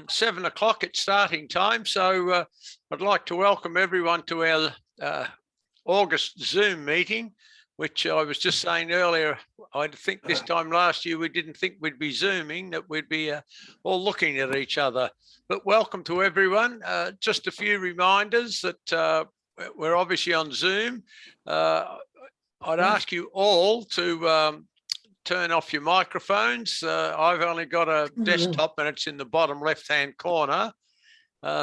7 o'clock, it's starting time, so I'd like to welcome everyone to our August Zoom meeting, which I was just saying earlier. I think this time last year we didn't think we'd be Zooming, that we'd be all looking at each other. But welcome to everyone. Just a few reminders that we're obviously on Zoom. I'd ask you all to turn off your microphones. I've only got a desktop and it's in the bottom left-hand corner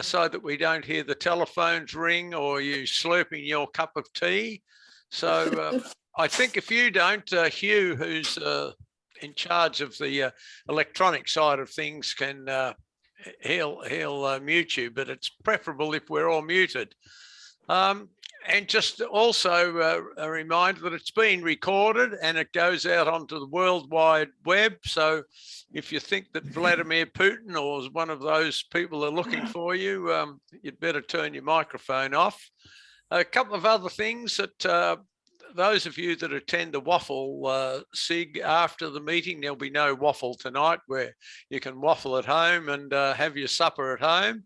so that we don't hear the telephones ring or you slurping your cup of tea. So I think if you don't, Hugh, who's in charge of the electronic side of things, can he'll mute you, but it's preferable if we're all muted. And just also a reminder that it's been recorded and it goes out onto the World Wide Web. So if you think that Vladimir Putin or one of those people are looking for you, you'd better turn your microphone off. A couple of other things that those of you that attend the waffle SIG after the meeting, there'll be no waffle tonight, where you can waffle at home and have your supper at home.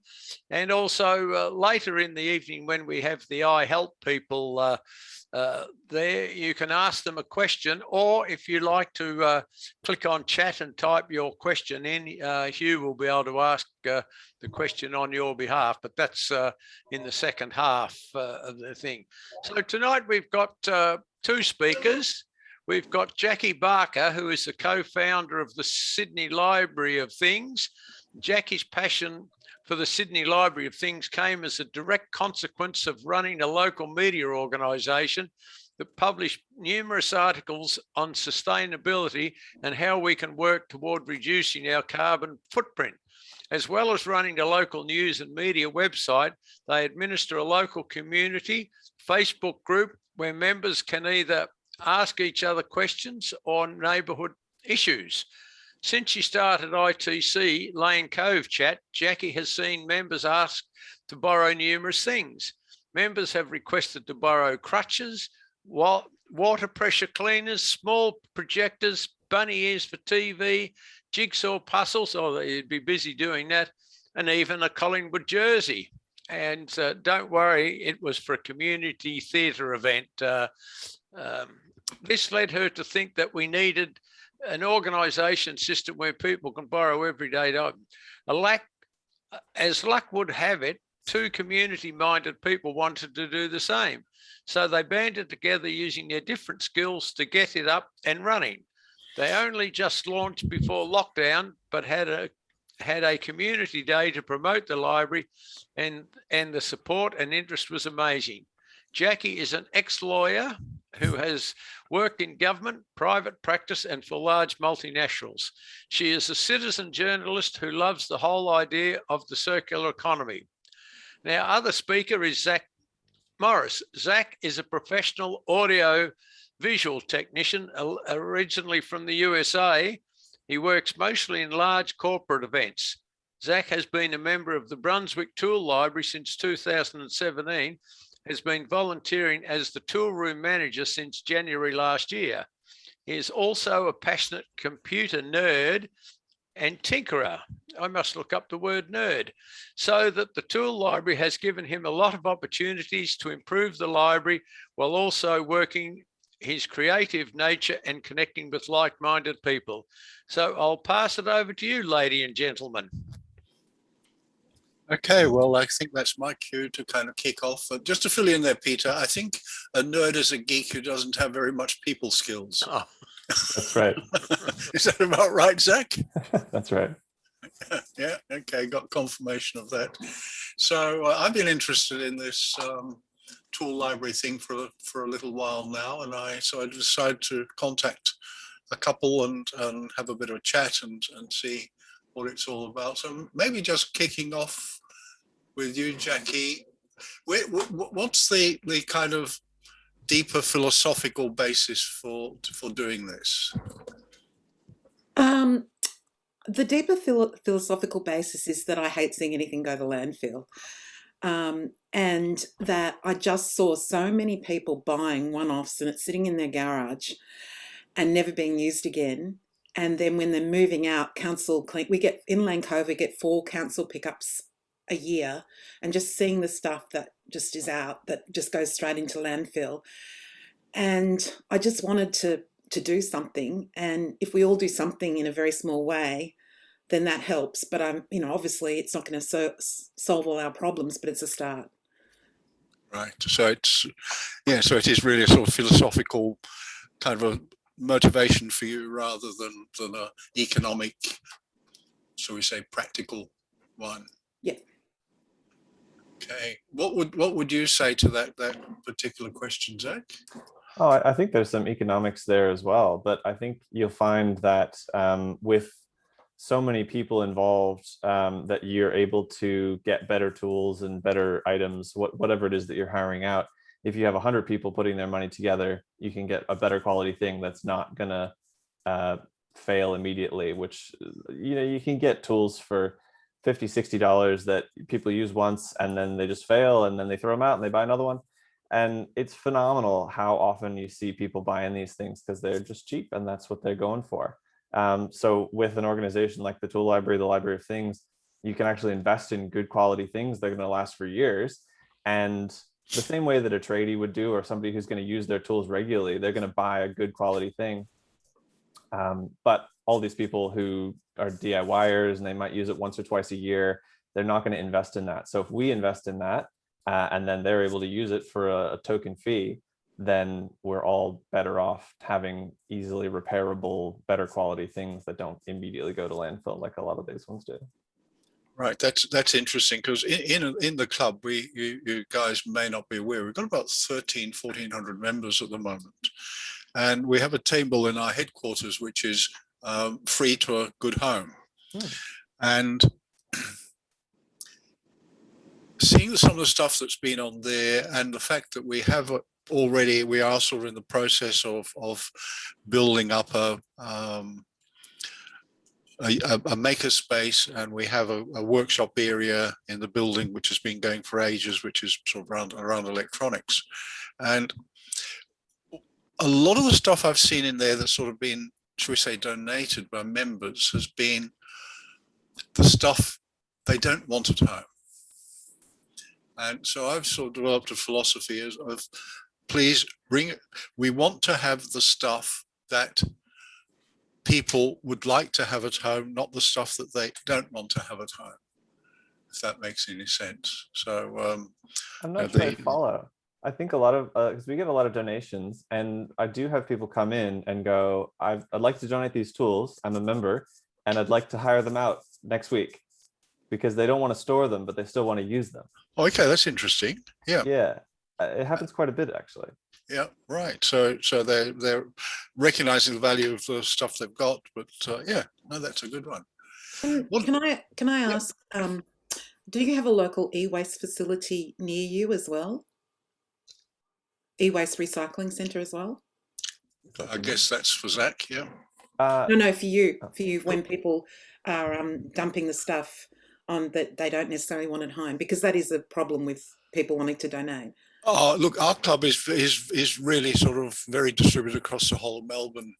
And also later in the evening, when we have the iHelp people there, you can ask them a question, or if you like to click on chat and type your question in, Hugh will be able to ask the question on your behalf, but that's in the second half of the thing. So tonight we've got two speakers. We've got Jacky Barker, who is the co-founder of the Sydney Library of Things. Jacky's passion for the Sydney Library of Things came as a direct consequence of running a local media organisation that published numerous articles on sustainability and how we can work toward reducing our carbon footprint. As well as running a local news and media website, they administer a local community Facebook group where members can either ask each other questions on neighbourhood issues. Since she started ITC Lane Cove Chat, Jacky has seen members ask to borrow numerous things. Members have requested to borrow crutches, water pressure cleaners, small projectors, bunny ears for TV, jigsaw puzzles, or you'd be busy doing that, and even a Collingwood Jersey. And don't worry, it was for a community theatre event. This led her to think that we needed an organisation system where people can borrow everyday items. As luck would have it, two community-minded people wanted to do the same. So they banded together using their different skills to get it up and running. They only just launched before lockdown, but had a community day to promote the library, and the support and interest was amazing. Jacky is an ex-lawyer who has worked in government, private practice, and for large multinationals. She is a citizen journalist who loves the whole idea of the circular economy. Now, other speaker is Zack Morris. Zack is a professional audio visual technician, originally from the USA. He works mostly in large corporate events. Zack has been a member of the Brunswick Tool Library since 2017, has been volunteering as the tool room manager since January last year. He is also a passionate computer nerd and tinkerer. I must look up the word nerd. So that the tool library has given him a lot of opportunities to improve the library while also working his creative nature and connecting with like-minded people. So I'll pass it over to you, lady and gentlemen. Okay, well, I think that's my cue to kind of kick off. Just to fill in there, Peter, I think a nerd is a geek who doesn't have very much people skills. Oh, that's right. Is that about right, Zack? That's right. Yeah, okay, got confirmation of that. So I've been interested in this tool library thing for a little while now, and so I decided to contact a couple and have a bit of a chat and see what it's all about. So maybe just kicking off with you, Jacky, what's the kind of deeper philosophical basis for doing this? The deeper philosophical basis is that I hate seeing anything go to landfill. And that I just saw so many people buying one-offs and it's sitting in their garage and never being used again. And then when they're moving out, we get in Lane Cove, we get 4 council pickups a year, and just seeing the stuff that just is out, that just goes straight into landfill. And I just wanted to do something. And if we all do something in a very small way, then that helps. But obviously it's not going to solve all our problems, but it's a start. Right. So so it is really a sort of philosophical kind of a motivation for you rather than a economic, shall we say, practical one. Yeah. Okay. What would you say to that particular question, Zack? Oh, I think there's some economics there as well, but I think you'll find that with so many people involved, that you're able to get better tools and better items, whatever it is that you're hiring out. If you have 100 people putting their money together, you can get a better quality thing that's not gonna fail immediately, which, you can get tools for $50, $60 that people use once and then they just fail and then they throw them out and they buy another one. And it's phenomenal how often you see people buying these things because they're just cheap and that's what they're going for. So with an organization like the Tool Library, the Library of Things, you can actually invest in good quality things. They're going to last for years. And the same way that a tradie would do, or somebody who's going to use their tools regularly, they're going to buy a good quality thing. But all these people who are DIYers and they might use it once or twice a year, they're not going to invest in that. So if we invest in that, and then they're able to use it for a token fee, then we're all better off having easily repairable, better quality things that don't immediately go to landfill like a lot of these ones do. Right, that's interesting because in the club, you guys may not be aware, we've got about 1,400 members at the moment, and we have a table in our headquarters which is free to a good home. And seeing some of the stuff that's been on there and the fact that we have we are sort of in the process of building up a maker space, and we have a workshop area in the building which has been going for ages, which is sort of around electronics. And a lot of the stuff I've seen in there that's sort of been, shall we say, donated by members has been the stuff they don't want at home. And so I've sort of developed a philosophy of please bring it. We want to have the stuff that people would like to have at home, not the stuff that they don't want to have at home, if that makes any sense. So I'm not sure I follow. I think a lot of, because we get a lot of donations, and I do have people come in and go, I'd like to donate these tools, I'm a member, and I'd like to hire them out next week, because they don't want to store them, but they still want to use them. Okay, that's interesting. Yeah. Yeah, it happens quite a bit, actually. Yeah, right. So they're recognizing the value of the stuff they've got, but yeah, no, that's a good one. Can I ask, do you have a local e-waste facility near you as well? E-waste recycling centre as well? I guess that's for Zack, yeah. No, for you, when people are dumping the stuff on that they don't necessarily want at home, because that is a problem with people wanting to donate. Oh, look, our club is really sort of very distributed across the whole of Melbourne,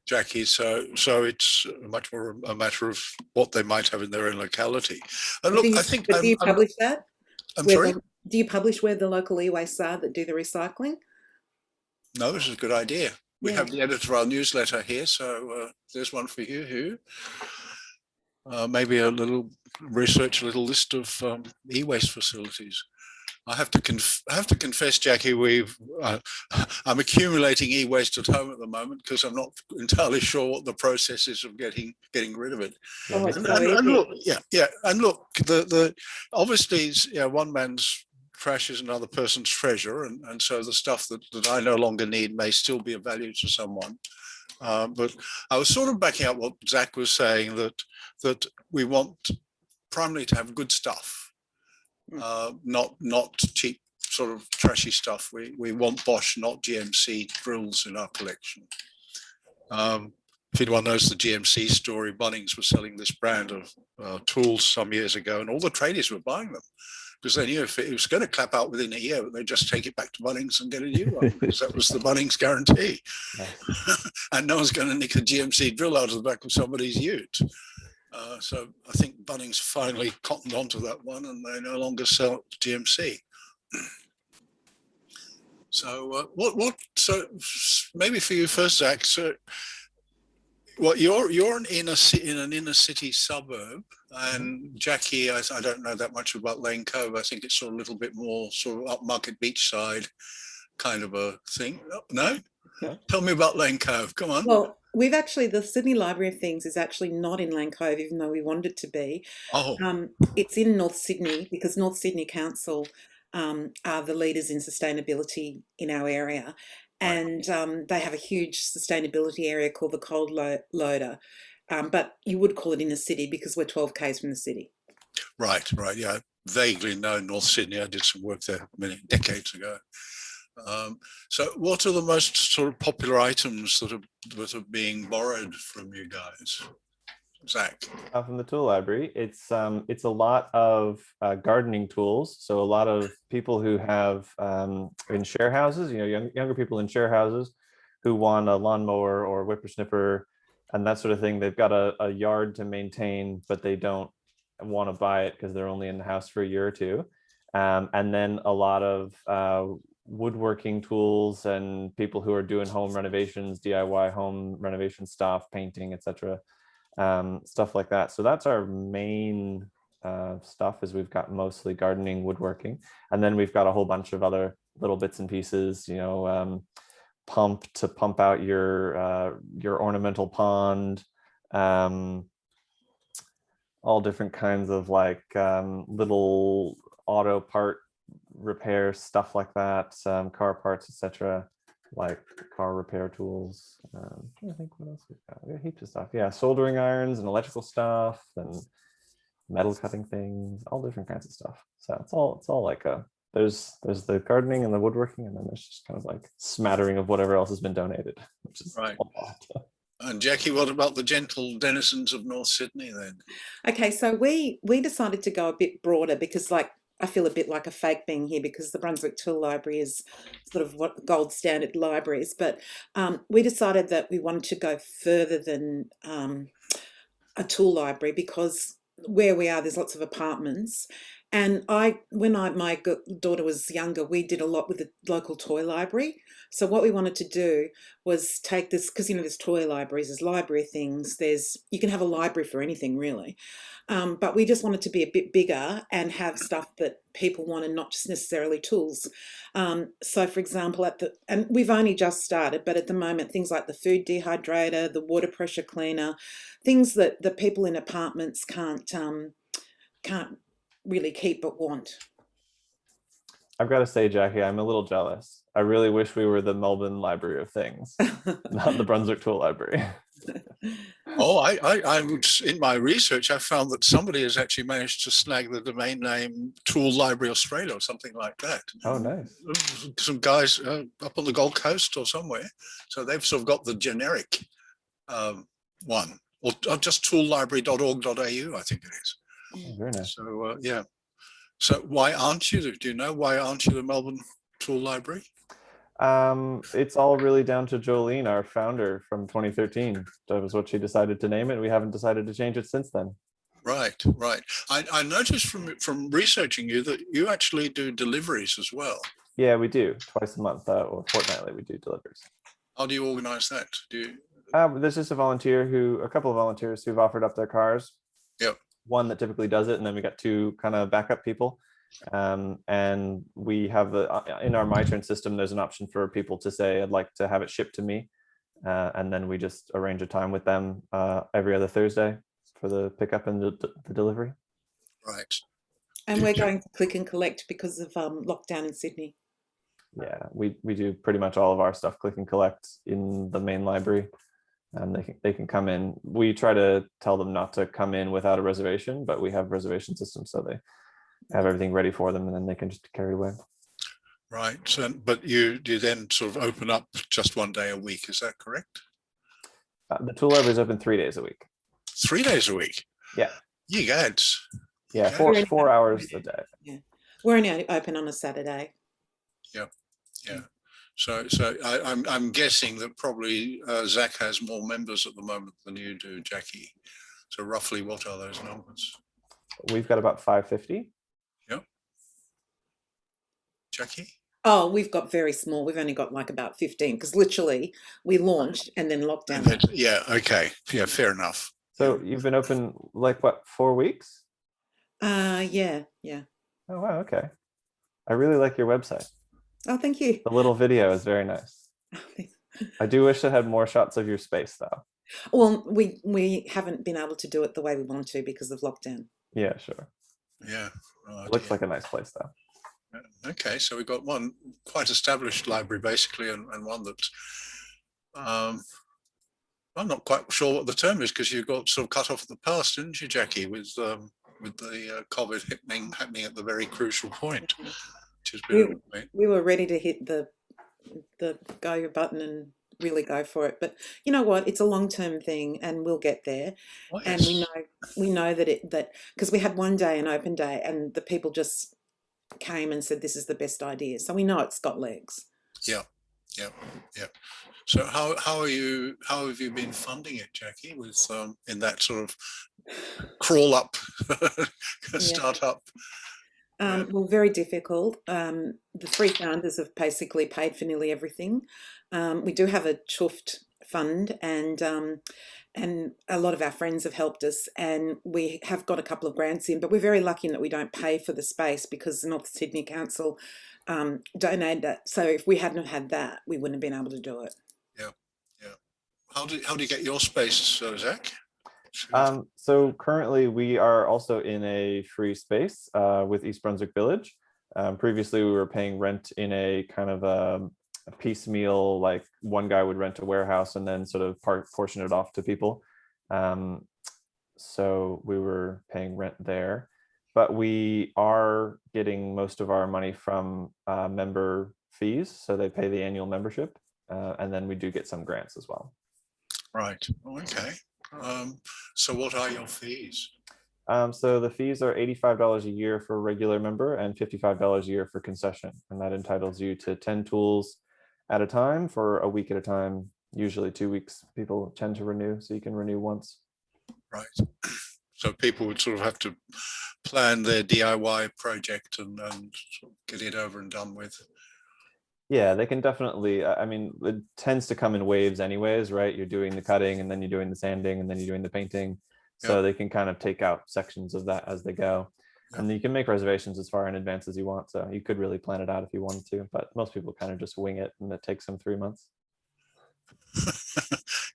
Jacky. So it's much more a matter of what they might have in their own locality. And look, I think. But do you publish that? I'm sorry? Do you publish where the local e-wastes are that do the recycling? No, this is a good idea. We have the editor of our newsletter here, so there's one for you. Maybe a little research, a little list of e-waste facilities. I have to confess, Jacky, I'm accumulating e-waste at home at the moment because I'm not entirely sure what the process is of getting rid of it. Oh, and look, and look, the obviously, one man's trash is another person's treasure, and so the stuff that I no longer need may still be of value to someone. But I was sort of backing up what Zack was saying, that we want primarily to have good stuff. Not cheap sort of trashy stuff. We want Bosch, not GMC drills in our collection. If anyone knows the GMC story, Bunnings was selling this brand of tools some years ago, and all the tradies were buying them. because they knew if it was going to clap out within a year, they'd just take it back to Bunnings and get a new one, because that was the Bunnings guarantee. Nice. And no one's going to nick a GMC drill out of the back of somebody's ute. So I think Bunnings finally cottoned onto that one, and they no longer sell GMC. So so maybe for you first, Zack. So you're in an inner city suburb, and Jacky, I don't know that much about Lane Cove. I think it's sort of a little bit more sort of upmarket beachside kind of a thing. No? Yeah. Tell me about Lane Cove. Come on. Well, we've actually, the Sydney Library of Things is actually not in Lane Cove, even though we wanted it to be. Oh. It's in North Sydney, because North Sydney Council are the leaders in sustainability in our area. And they have a huge sustainability area called the Cold Loader. But you would call it inner city because we're 12 k's from the city. Right. Yeah, I vaguely know North Sydney. I did some work there many decades ago. So what are the most sort of popular items that are being borrowed from you guys? Zack? From the tool library, it's a lot of gardening tools. So a lot of people who have in share houses, younger people in share houses who want a lawnmower or whippersnipper and that sort of thing. They've got a yard to maintain, but they don't want to buy it because they're only in the house for a year or two. And then a lot of woodworking tools and people who are doing home renovations, DIY home renovation stuff, painting, etc. Stuff like that. So that's our main stuff, is we've got mostly gardening, woodworking, and then we've got a whole bunch of other little bits and pieces, pump to pump out your ornamental pond, all different kinds of like little auto part repair stuff like that, car parts, etc. Like car repair tools. I think what else we've got. We got heaps of stuff. Yeah, soldering irons and electrical stuff and metal cutting things, all different kinds of stuff. So it's all like there's the gardening and the woodworking, and then there's just kind of like smattering of whatever else has been donated, which is right. a lot. And Jacky, what about the gentle denizens of North Sydney then? Okay, so we decided to go a bit broader because, like, I feel a bit like a fake being here because the Brunswick Tool Library is sort of what gold standard libraries. But we decided that we wanted to go further than a tool library because where we are, there's lots of apartments. And when my daughter was younger, we did a lot with the local toy library. So what we wanted to do was take this, because there's toy libraries, there's library things, you can have a library for anything really. But we just wanted to be a bit bigger and have stuff that people want and not just necessarily tools. So for example, and we've only just started, but at the moment, things like the food dehydrator, the water pressure cleaner, things that the people in apartments can't really keep but want. I've got to say, Jacky, I'm a little jealous. I really wish we were the Melbourne Library of Things, not the Brunswick Tool Library. Oh, I was, in my research, I found that somebody has actually managed to snag the domain name Tool Library Australia or something like that. Oh, nice. Some guys up on the Gold Coast or somewhere. So they've sort of got the generic one, or just toollibrary.org.au, I think it is. Oh, very nice. So, yeah. So why aren't you? Do you know why aren't you the Melbourne Tool Library? It's all really down to Jolene, our founder from 2013. That was what she decided to name it. We haven't decided to change it since then. Right. I noticed from researching you that you actually do deliveries as well. Yeah, we do. Twice a month or fortnightly, we do deliveries. How do you organize that? There's just a couple of volunteers who've offered up their cars. Yep. One that typically does it, and then we got two kind of backup people. And we have in our My Turn system, there's an option for people to say, I'd like to have it shipped to me. And then we just arrange a time with them every other Thursday for the pickup and the delivery. Right. And we're going to click and collect because of lockdown in Sydney. Yeah, we do pretty much all of our stuff click and collect in the main library. And they can come in. We try to tell them not to come in without a reservation, but we have reservation systems, so they have everything ready for them, and then they can just carry it away. Right. So, but you then sort of open up just one day a week. Is that correct? The tool library is open 3 days a week. 3 days a week. Yeah. You gads. Yeah, 4 hours a day. Yeah. We're only open on a Saturday. Yeah. So I'm guessing that probably Zack has more members at the moment than you do, Jacky. So roughly, what are those numbers? We've got about 550. Yeah. Jacky? Oh, we've got very small. We've only got like about 15 because literally we launched and then lockdown. Yeah. Okay. Yeah. Fair enough. So you've been open like what, 4 weeks? Yeah. Oh wow, okay. I really like your website. Oh, thank you. The little video is very nice. I do wish it had more shots of your space though. Well, we haven't been able to do it the way we want to because of lockdown. Yeah, sure. Yeah. It looks like a nice place though. Okay, so we've got one quite established library basically, and one that I'm not quite sure what the term is, because you got sort of cut off at the pass, didn't you, Jacky, with the COVID happening at the very crucial point, which has been we were ready to hit the go button and really go for it, but you know what, it's a long-term thing and we'll get there. Oh, and yes. we know that because we had one day, an open day, and the people just came and said this is the best idea, so we know it's got legs. Yeah. So how have you been funding it, Jacky, with in that sort of crawl up startup? Well, very difficult. The three founders have basically paid for nearly everything. We do have a chuffed fund, and a lot of our friends have helped us, and we have got a couple of grants in, but we're very lucky in that we don't pay for the space because the North Sydney Council donated that. So if we hadn't have had that, we wouldn't have been able to do it. Yeah. How do you get your space, Zack? So currently we are also in a free space with East Brunswick Village. Previously we were paying rent in a kind of a piecemeal, like one guy would rent a warehouse and then sort of portion it off to people. So we were paying rent there, but we are getting most of our money from member fees. So they pay the annual membership, and then we do get some grants as well. Right. Okay. So what are your fees? So the fees are $85 a year for a regular member and $55 a year for concession. And that entitles you to 10 tools at a time for a week at a time, usually 2 weeks. People tend to renew, so you can renew once. Right. So people would sort of have to plan their DIY project and sort of get it over and done with. Yeah, they can definitely, I mean, it tends to come in waves anyways, right? You're doing the cutting and then you're doing the sanding and then you're doing the painting. So they can kind of take out sections of that as they go. And you can make reservations as far in advance as you want. So you could really plan it out if you wanted to, but most people kind of just wing it, and it takes them 3 months.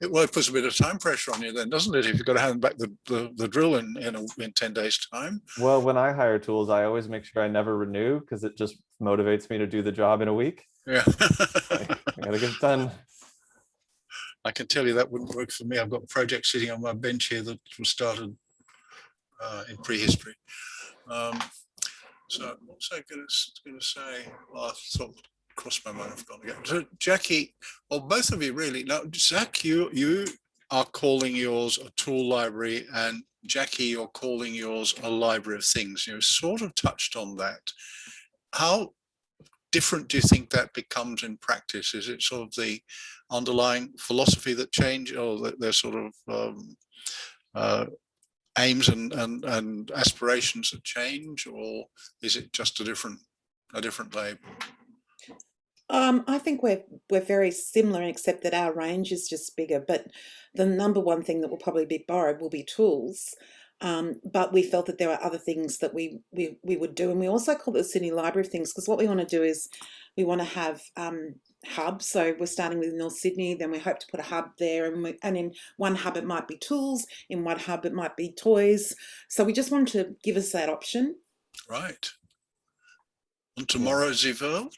It puts a bit of time pressure on you then, doesn't it? If you've got to hand back the drill in 10 days time. Well, when I hire tools, I always make sure I never renew, because it just motivates me to do the job in a week. Yeah. I gotta get it done. I can tell you that wouldn't work for me. I've got a project sitting on my bench here that was started in prehistory. So what was I going to say? Well, I thought crossed my mind. I've gone again. So Jacky, or both of you really. Now, Zack, you are calling yours a tool library, and Jacky, you're calling yours a library of things. You sort of touched on that. How different do you think that becomes in practice? Is it sort of the underlying philosophy that change, or their sort of aims and aspirations that change, or is it just a different label? I think we're very similar, except that our range is just bigger. But the number one thing that will probably be borrowed will be tools. But we felt that there are other things that we would do, and we also call it the Sydney Library of Things, because what we want to do is we want to have hubs. So we're starting with North Sydney, then we hope to put a hub there, and in one hub it might be tools, in one hub it might be toys. So we just want to give us that option. Right. On tomorrow, the world.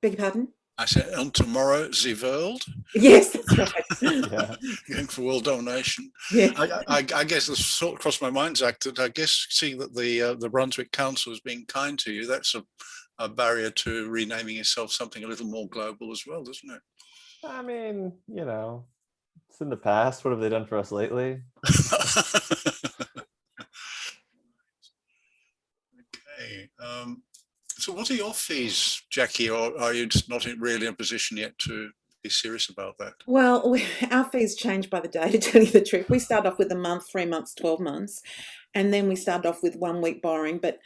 Beg your pardon? I said on tomorrow, the world. Yes, that's right. Yeah. Going for world domination. Yeah. I guess this sort of crossed my mind, Zack, that I guess seeing that the Brunswick Council is being kind to you, that's a barrier to renaming yourself something a little more global as well, isn't it? I mean, you know, it's in the past. What have they done for us lately? Okay. So what are your fees, Jackie, or are you just not really in a position yet to be serious about that? Well, our fees change by the day, to tell you the truth. We start off with a month, 3 months, 12 months, and then we start off with 1 week borrowing. But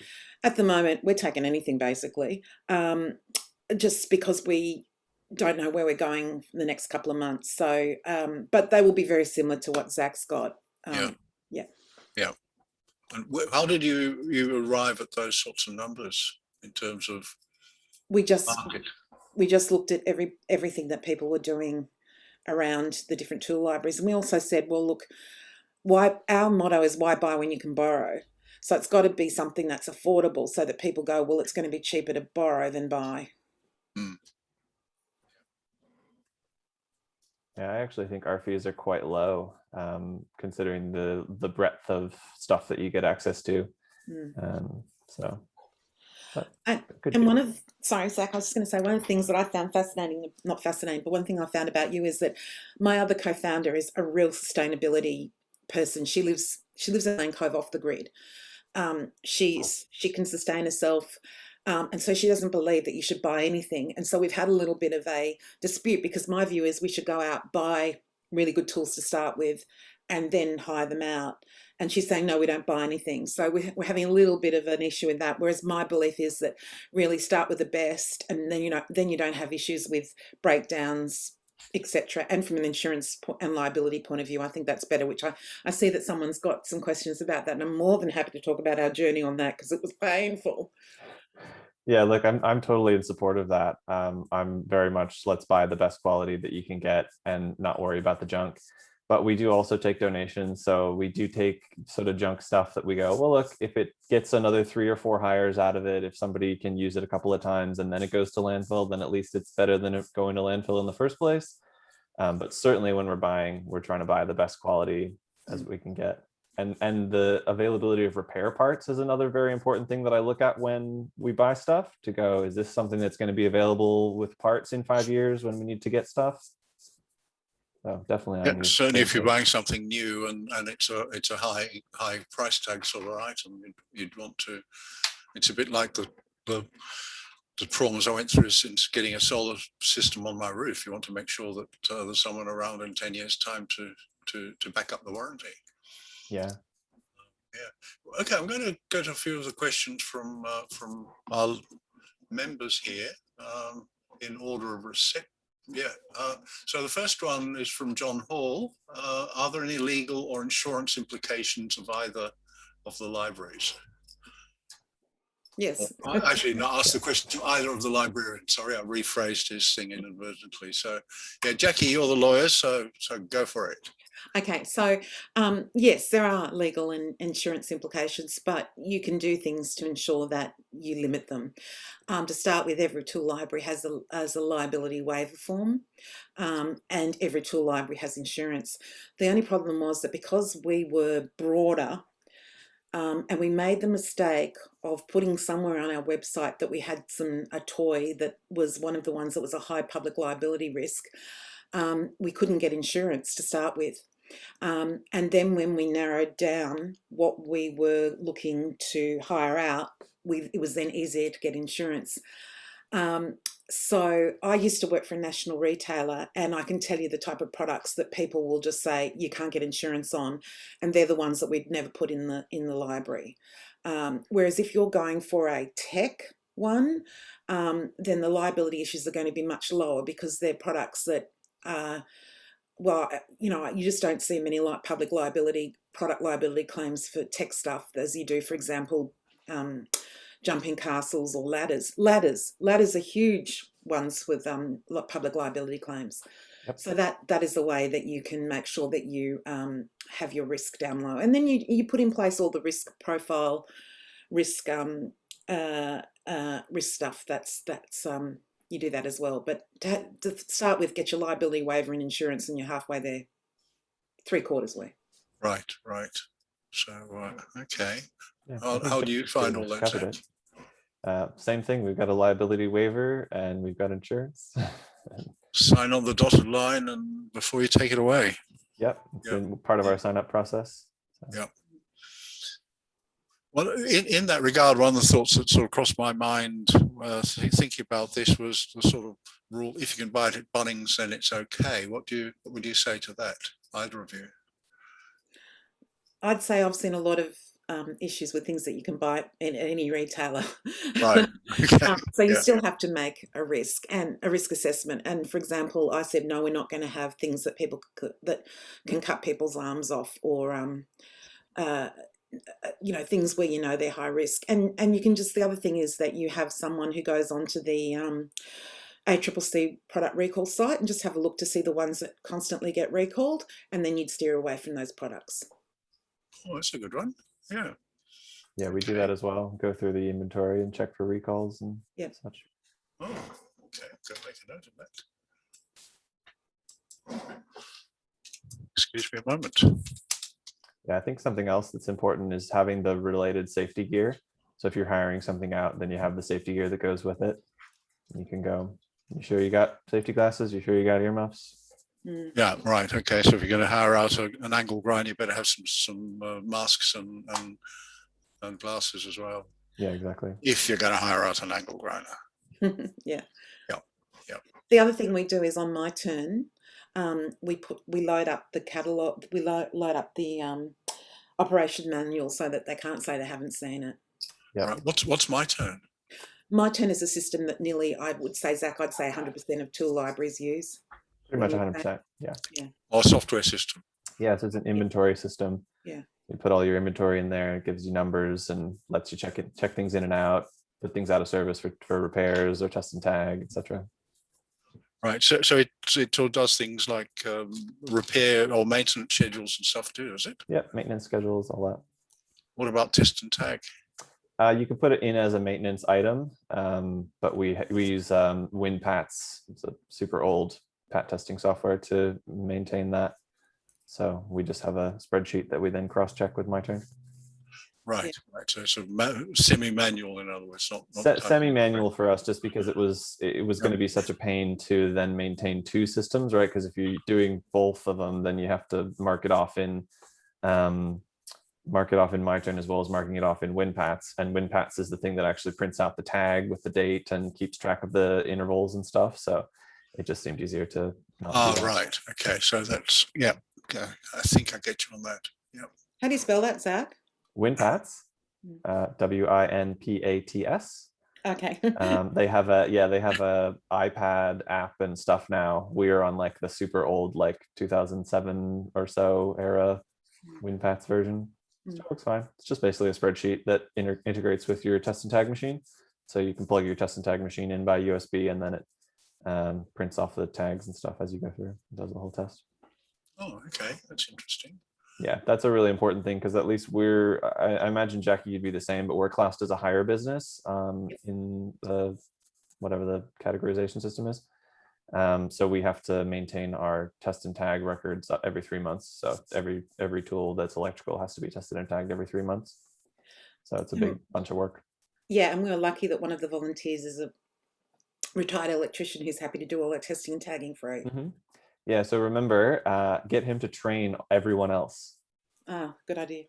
at the moment, we're taking anything basically, just because we don't know where we're going for the next couple of months. So, but they will be very similar to what Zack's got. Yeah. And how did you arrive at those sorts of numbers in terms of We just market? we just looked at everything that people were doing around the different tool libraries, and we also said, well, look, why our motto is why buy when you can borrow. So it's got to be something that's affordable, so that people go, well, it's going to be cheaper to borrow than buy. Yeah, I actually think our fees are quite low, considering the breadth of stuff that you get access to. So, sorry, Zack, I was just going to say, one of the things that I found fascinating, not fascinating, but one thing I found about you is that my other co-founder is a real sustainability person. She lives in Lane Cove off the grid. She can sustain herself. And so she doesn't believe that you should buy anything. And so we've had a little bit of a dispute, because my view is we should go out, buy really good tools to start with, and then hire them out. And she's saying, no, we don't buy anything. So we're having a little bit of an issue with that. Whereas my belief is that really start with the best, and then you don't have issues with breakdowns, etc. And from an insurance and liability point of view, I think that's better, which I see that someone's got some questions about that. And I'm more than happy to talk about our journey on that, because it was painful. Yeah, look, I'm totally in support of that. I'm very much, let's buy the best quality that you can get and not worry about the junk. But we do also take donations. So we do take sort of junk stuff that we go, well, look, if it gets another 3 or 4 hires out of it, if somebody can use it a couple of times and then it goes to landfill, then at least it's better than it going to landfill in the first place. But certainly when we're buying, we're trying to buy the best quality as we can get. And the availability of repair parts is another very important thing that I look at when we buy stuff, to go, is this something that's going to be available with parts in 5 years when we need to get stuff? So definitely. Yeah, certainly if you're buying something new and it's a high price tag sort of item, you'd want to, it's a bit like the problems I went through since getting a solar system on my roof. You want to make sure that there's someone around in 10 years time to back up the warranty. Yeah. Okay, I'm going to go to a few of the questions from our members here in order of receipt. So the first one is from John Hall. Are there any legal or insurance implications of either of the libraries? Yes. Actually, not ask the question to either of the librarians. Sorry, I rephrased his thing inadvertently. So, yeah, Jackie, you're the lawyer, so go for it. Okay, so yes, there are legal and insurance implications, but you can do things to ensure that you limit them. To start with, every tool library has a liability waiver form, and every tool library has insurance. The only problem was that because we were broader, and we made the mistake of putting somewhere on our website that we had a toy that was one of the ones that was a high public liability risk, we couldn't get insurance to start with. And then when we narrowed down what we were looking to hire out, it was then easier to get insurance. So I used to work for a national retailer, and I can tell you the type of products that people will just say you can't get insurance on, and they're the ones that we'd never put in the library. Whereas if you're going for a tech one, then the liability issues are going to be much lower, because they're products that well, you just don't see many like public liability, product liability claims for tech stuff as you do, for example, jumping castles or ladders. Ladders are huge ones with public liability claims. Yep. So that is the way that you can make sure that you have your risk down low, and then you put in place all the risk profile, risk stuff. That's you do that as well. But to start with, get your liability waiver and insurance, and you're halfway there, 3/4 way. Right. So, okay. Yeah, how do you find all that? Same thing. We've got a liability waiver and we've got insurance. Sign on the dotted line and before you take it away. Yep. It's been part of our sign up process. So. Yep. Well, in that regard, one of the thoughts that sort of crossed my mind thinking about this was the sort of rule: if you can buy it at Bunnings, then it's okay. What would you say to that, either of you? I'd say I've seen a lot of issues with things that you can buy in any retailer. Right. Okay. So you Yeah. still have to make a risk assessment. And for example, I said, no, we're not going to have things that that can cut people's arms off, or things where they're high risk. And you can just, the other thing is that you have someone who goes onto the ACCC product recall site and just have a look to see the ones that constantly get recalled, and then you'd steer away from those products. Oh, that's a good one. Yeah. Yeah, we do that as well. Go through the inventory and check for recalls and such. Oh, okay. I'll go make a note of that. Excuse me a moment. Yeah, I think something else that's important is having the related safety gear. So if you're hiring something out, then you have the safety gear that goes with it. You can go, you sure you got safety glasses? You sure you got earmuffs? Yeah, right. Okay. So if you're going to hire out an angle grind, you better have some masks and glasses as well. Yeah, exactly. If you're going to hire out an angle grinder. Yeah. Yeah. The other thing we do is on my turn, we load up the catalog, we load up the operation manual so that they can't say they haven't seen it. Yeah. Right. What's my turn? My turn is a system that nearly, I would say, Zack, I'd say 100% of tool libraries use. Pretty much 100%. Yeah. Or software system. Yeah, so it's an inventory system. Yeah. You put all your inventory in there, it gives you numbers and lets you check things in and out, put things out of service for repairs or test and tag, etc. Right. So it all does things like repair or maintenance schedules and stuff too, does it? Yeah, maintenance schedules, all that. What about test and tag? You can put it in as a maintenance item, but we use WinPats. It's a super old pat testing software to maintain that. So we just have a spreadsheet that we then cross-check with MyTurn. Right. So it's a semi-manual, in other words, not semi-manual for us, just because it was going to be such a pain to then maintain two systems, right? Because if you're doing both of them, then you have to mark it off in MyTurn as well as marking it off in WinPats. And WinPats is the thing that actually prints out the tag with the date and keeps track of the intervals and stuff. So it just seemed easier to not do that. Right. Okay. So that's, yeah. Okay. I think I get you on that. Yeah. How do you spell that, Zack? WinPats, WINPATS. Okay. They have a iPad app and stuff now. We're on like the super old, like 2007 or so era WinPats version. It works fine. It's just basically a spreadsheet that integrates with your test and tag machine. So you can plug your test and tag machine in by USB, and then it prints off the tags and stuff as you go through. It does the whole test. Oh, okay. That's interesting. Yeah, that's a really important thing, because at least I imagine, Jacky, you'd be the same, but we're classed as a higher business in the whatever the categorization system is. So we have to maintain our test and tag records every 3 months. So every tool that's electrical has to be tested and tagged every 3 months. So it's a big bunch of work. Yeah, and we were lucky that one of the volunteers is a retired electrician who's happy to do all our testing and tagging for it. Mm-hmm. Yeah, so remember, get him to train everyone else. Ah, good idea.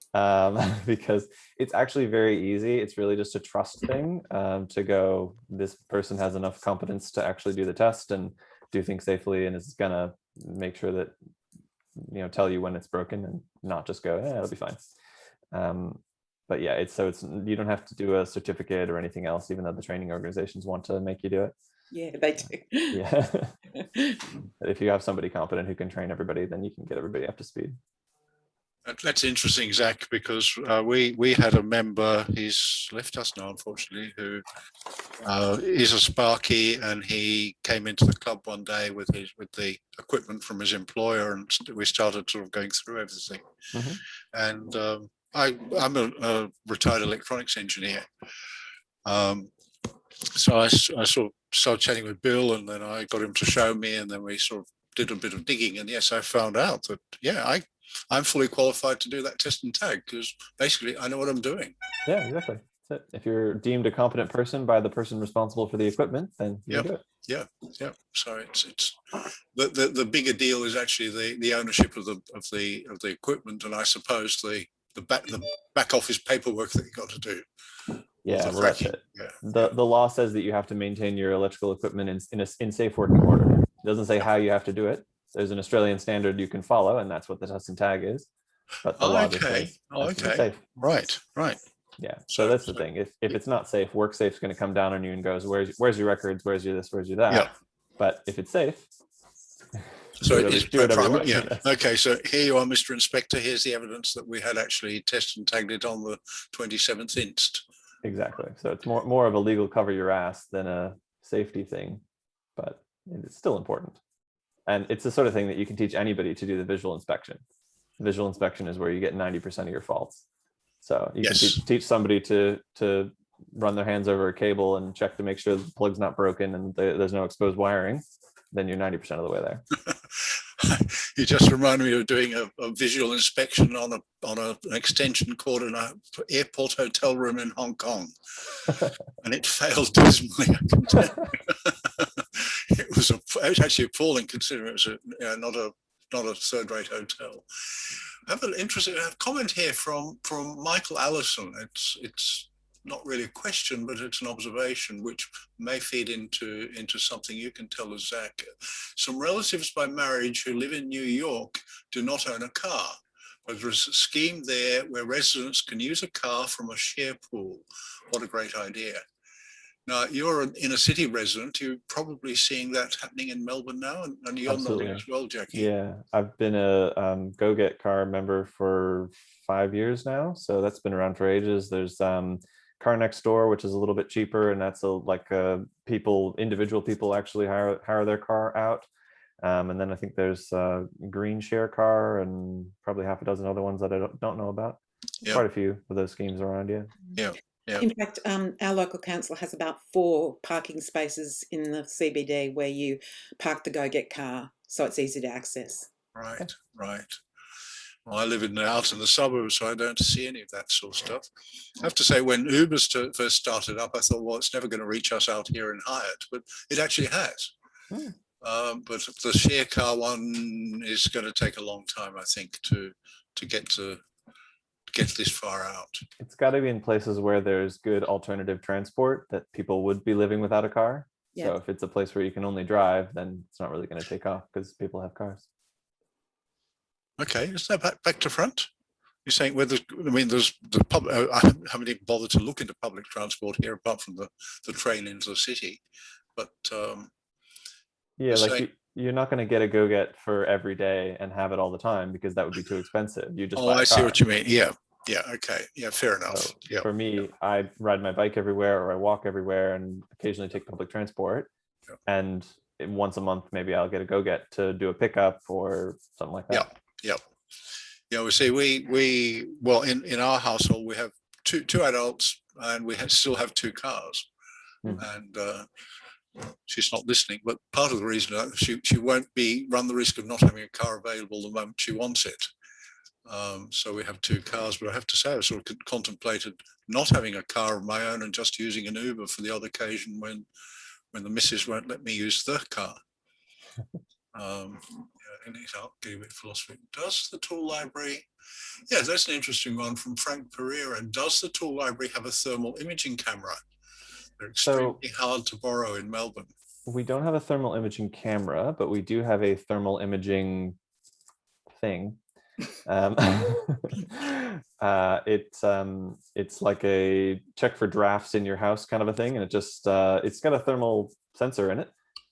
Because it's actually very easy. It's really just a trust thing, to go, this person has enough competence to actually do the test and do things safely, and is gonna make sure that, tell you when it's broken and not just go, it'll be fine. But yeah, it's you don't have to do a certificate or anything else, even though the training organizations want to make you do it. Yeah, they do. Yeah. If you have somebody competent who can train everybody, then you can get everybody up to speed. That's interesting, Zack, because we had a member, he's left us now, unfortunately, who is a Sparky, and he came into the club one day with the equipment from his employer, and we started sort of going through everything. Mm-hmm. And I'm a retired electronics engineer. So I sort of started chatting with Bill, and then I got him to show me, and then we sort of did a bit of digging, and yes, I found out that, yeah, I'm fully qualified to do that test and tag, because basically I know what I'm doing. Yeah, exactly. That's it. If you're deemed a competent person by the person responsible for the equipment, then you can do it. Yeah. So it's the bigger deal is actually the ownership of the equipment, and I suppose the back office paperwork that you got to do. Yeah, The well, that's fracking. it. Yeah. The law says that you have to maintain your electrical equipment in safe working order. It doesn't say how you have to do it. There's an Australian standard you can follow, and that's what the test and tag is. But the law just says it has to be safe. Right. Yeah. So that's the thing. If it's not safe, WorkSafe's going to come down on you and goes, where's your records? Where's your this? Where's your that? Yeah. But if it's safe, So do it's whatever you private. want. Yeah. Okay. So here you are, Mr. Inspector. Here's the evidence that we had actually tested and tagged it on the 27th inst. Exactly. So it's more of a legal cover your ass than a safety thing, but it's still important. And it's the sort of thing that you can teach anybody to do the visual inspection. Visual inspection is where you get 90% of your faults. So you can teach somebody to run their hands over a cable and check to make sure the plug's not broken and there's no exposed wiring. Then you're 90% of the way there. You just remind me of doing a visual inspection on an extension cord in an airport hotel room in Hong Kong, and it failed dismally. I can tell you. It was actually appalling, considering it was not a third-rate hotel. I have an interesting comment here from Michael Allison. It's not really a question, but it's an observation which may feed into something you can tell us, Zack. Some relatives by marriage who live in New York do not own a car, but there's a scheme there where residents can use a car from a share pool. What a great idea. Now, you're an inner city resident. You're probably seeing that happening in Melbourne now, and you're nodding as well, Jacky. Yeah, I've been a Go Get Car member for 5 years now, so that's been around for ages. There's Car Next Door, which is a little bit cheaper, and that's individual people actually hire their car out. And then I think there's Green Share Car and probably half a dozen other ones that I don't know about. Yeah. Quite a few of those schemes around, yeah. Yeah. Yeah. In fact, our local council has about 4 parking spaces in the CBD where you park the Go Get Car, so it's easy to access. Right. Well, I live out in the suburbs, so I don't see any of that sort of stuff. I have to say, when Uber's first started up, I thought, well, it's never going to reach us out here in Hyatt, but it actually has. But the share car one is going to take a long time, I think, to get this far out. It's got to be in places where there's good alternative transport that people would be living without a car. Yeah. So if it's a place where you can only drive, then it's not really going to take off because people have cars. Okay, is that back to front? You're saying there's the public. I haven't even bothered to look into public transport here, apart from the train into the city. But yeah, like you're not going to get a Go Get for every day and have it all the time because that would be too expensive. You just I see what you mean. Yeah. Okay. Yeah. Fair enough. So for me, I ride my bike everywhere, or I walk everywhere, and occasionally take public transport. Yeah. And once a month, maybe I'll get a Go Get to do a pickup or something like that. Yeah. We see well in our household we have two adults and we still have 2 cars, and she's not listening. But part of the reason she won't run the risk of not having a car available the moment she wants it. So we have 2 cars, but I have to say I sort of contemplated not having a car of my own and just using an Uber for the odd occasion when the missus won't let me use the car. I'll give you a bit of philosophy. Does the tool library, that's an interesting one from Frank Pereira. Does the tool library have a thermal imaging camera? They're extremely hard to borrow in Melbourne. We don't have a thermal imaging camera, but we do have a thermal imaging thing. It's like a check for drafts in your house kind of a thing, and it's got a thermal sensor in it.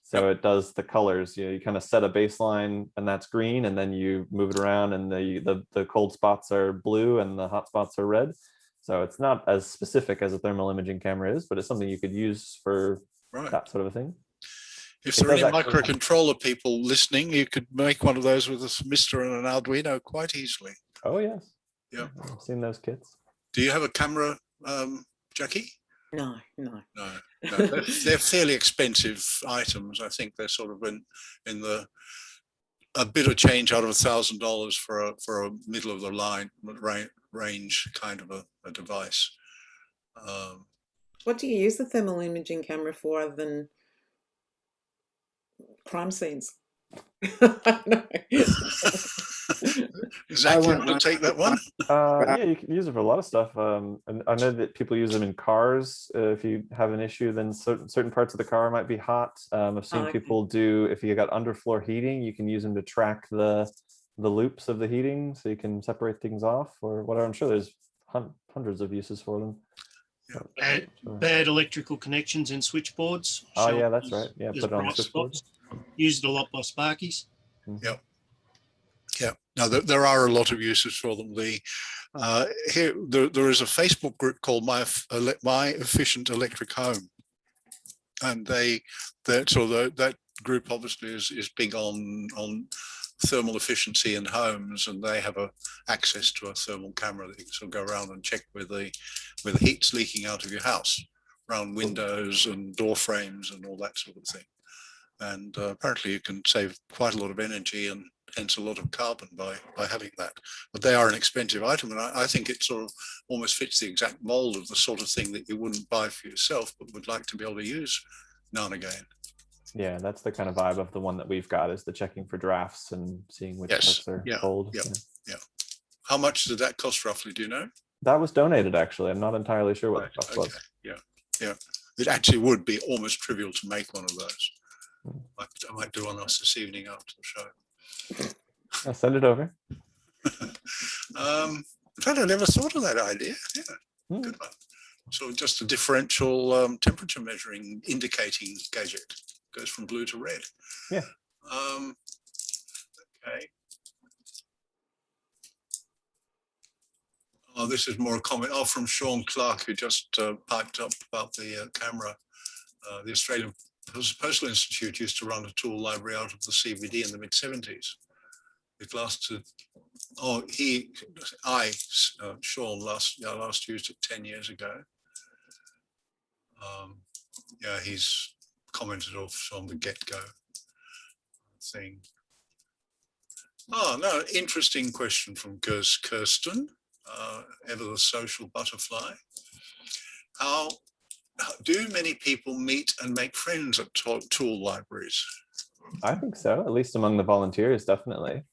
So it does the colors. You kind of set a baseline, and that's green, and then you move it around, and the cold spots are blue, and the hot spots are red. So it's not as specific as a thermal imaging camera is, but it's something you could use for that sort of a thing. If there are any microcontroller people listening, you could make one of those with a themystor and an Arduino quite easily. Oh yes. Yeah, I've seen those kits. Do you have a camera, Jacky? No. They're fairly expensive items. I think they're sort of in a bit of change out of $1,000 for a middle of the line range kind of a device. What do you use the thermal imaging camera for other than crime scenes? Zack, you want to take that one? Yeah, you can use it for a lot of stuff. And I know that people use them in cars. If you have an issue, then certain parts of the car might be hot. I've seen people do, if you got underfloor heating, you can use them to track the loops of the heating, so you can separate things off or whatever. I'm sure there's hundreds of uses for them. Bad electrical connections and switchboards. Oh yeah, that's right. Yeah, put it on the switchboard. Used a lot by Sparkies. Yep. Yeah. Now there are a lot of uses for them. There is a Facebook group called My Efficient Electric Home, and that group obviously is big on thermal efficiency in homes, and they have access to a thermal camera that you can sort of go around and check where the heat's leaking out of your house, around windows and door frames and all that sort of thing. And apparently you can save quite a lot of energy and hence a lot of carbon by having that. But they are an expensive item, and I think it sort of almost fits the exact mold of the sort of thing that you wouldn't buy for yourself but would like to be able to use now and again. Yeah, that's the kind of vibe of the one that we've got, is the checking for drafts and seeing which parts are cold. Yeah. How much did that cost roughly, do you know? That was donated, actually. I'm not entirely sure what the cost was. Yeah. It actually would be almost trivial to make one of those. I might do one else this evening after the show. I'll send it over. In fact, I never thought of that idea. Yeah, good one. So just a differential temperature measuring indicating gadget. Goes from blue to red. Yeah. Okay. Oh, this is more a comment. Oh, from Sean Clark, who just piped up about the camera. The Australian Postal Institute used to run a tool library out of the CBD in the mid-70s. It lasted. Oh, Sean last used it 10 years ago. Yeah, he's commented off on the get-go thing. Oh, no, interesting question from Kirsten, ever the social butterfly. How do many people meet and make friends at tool libraries? I think so, at least among the volunteers, definitely.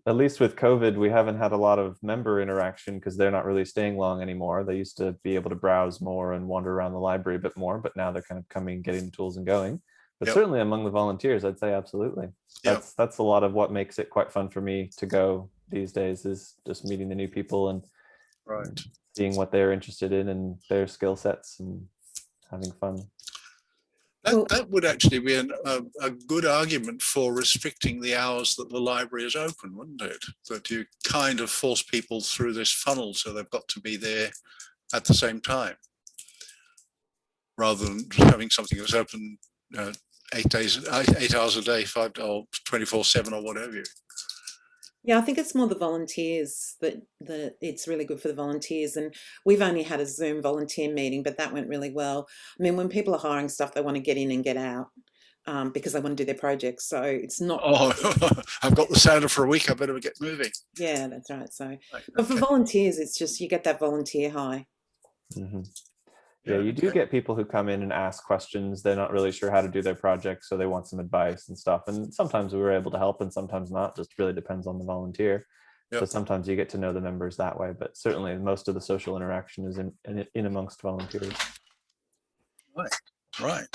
At least with COVID, we haven't had a lot of member interaction because they're not really staying long anymore. They used to be able to browse more and wander around the library a bit more, but now they're kind of coming, getting the tools and going. But certainly among the volunteers, I'd say absolutely. That's a lot of what makes it quite fun for me to go these days, is just meeting the new people and seeing what they're interested in and their skill sets and having fun. That would actually be a good argument for restricting the hours that the library is open, wouldn't it? That you kind of force people through this funnel so they've got to be there at the same time, rather than having something that's open 8 hours a day, 5 or 24/7 or whatever. Yeah, I think it's more the volunteers that it's really good for the volunteers. And we've only had a Zoom volunteer meeting, but that went really well. I mean, when people are hiring stuff, they want to get in and get out because they want to do their projects. So it's not. Oh, I've got the sounder for a week. I better get moving. Yeah, that's right. So, but for volunteers, it's just you get that volunteer high. Mm-hmm. Yeah, you do get people who come in and ask questions. They're not really sure how to do their project, so they want some advice and stuff. And sometimes we were able to help and sometimes not. Just really depends on the volunteer. So sometimes you get to know the members that way, but certainly most of the social interaction is in amongst volunteers. Right.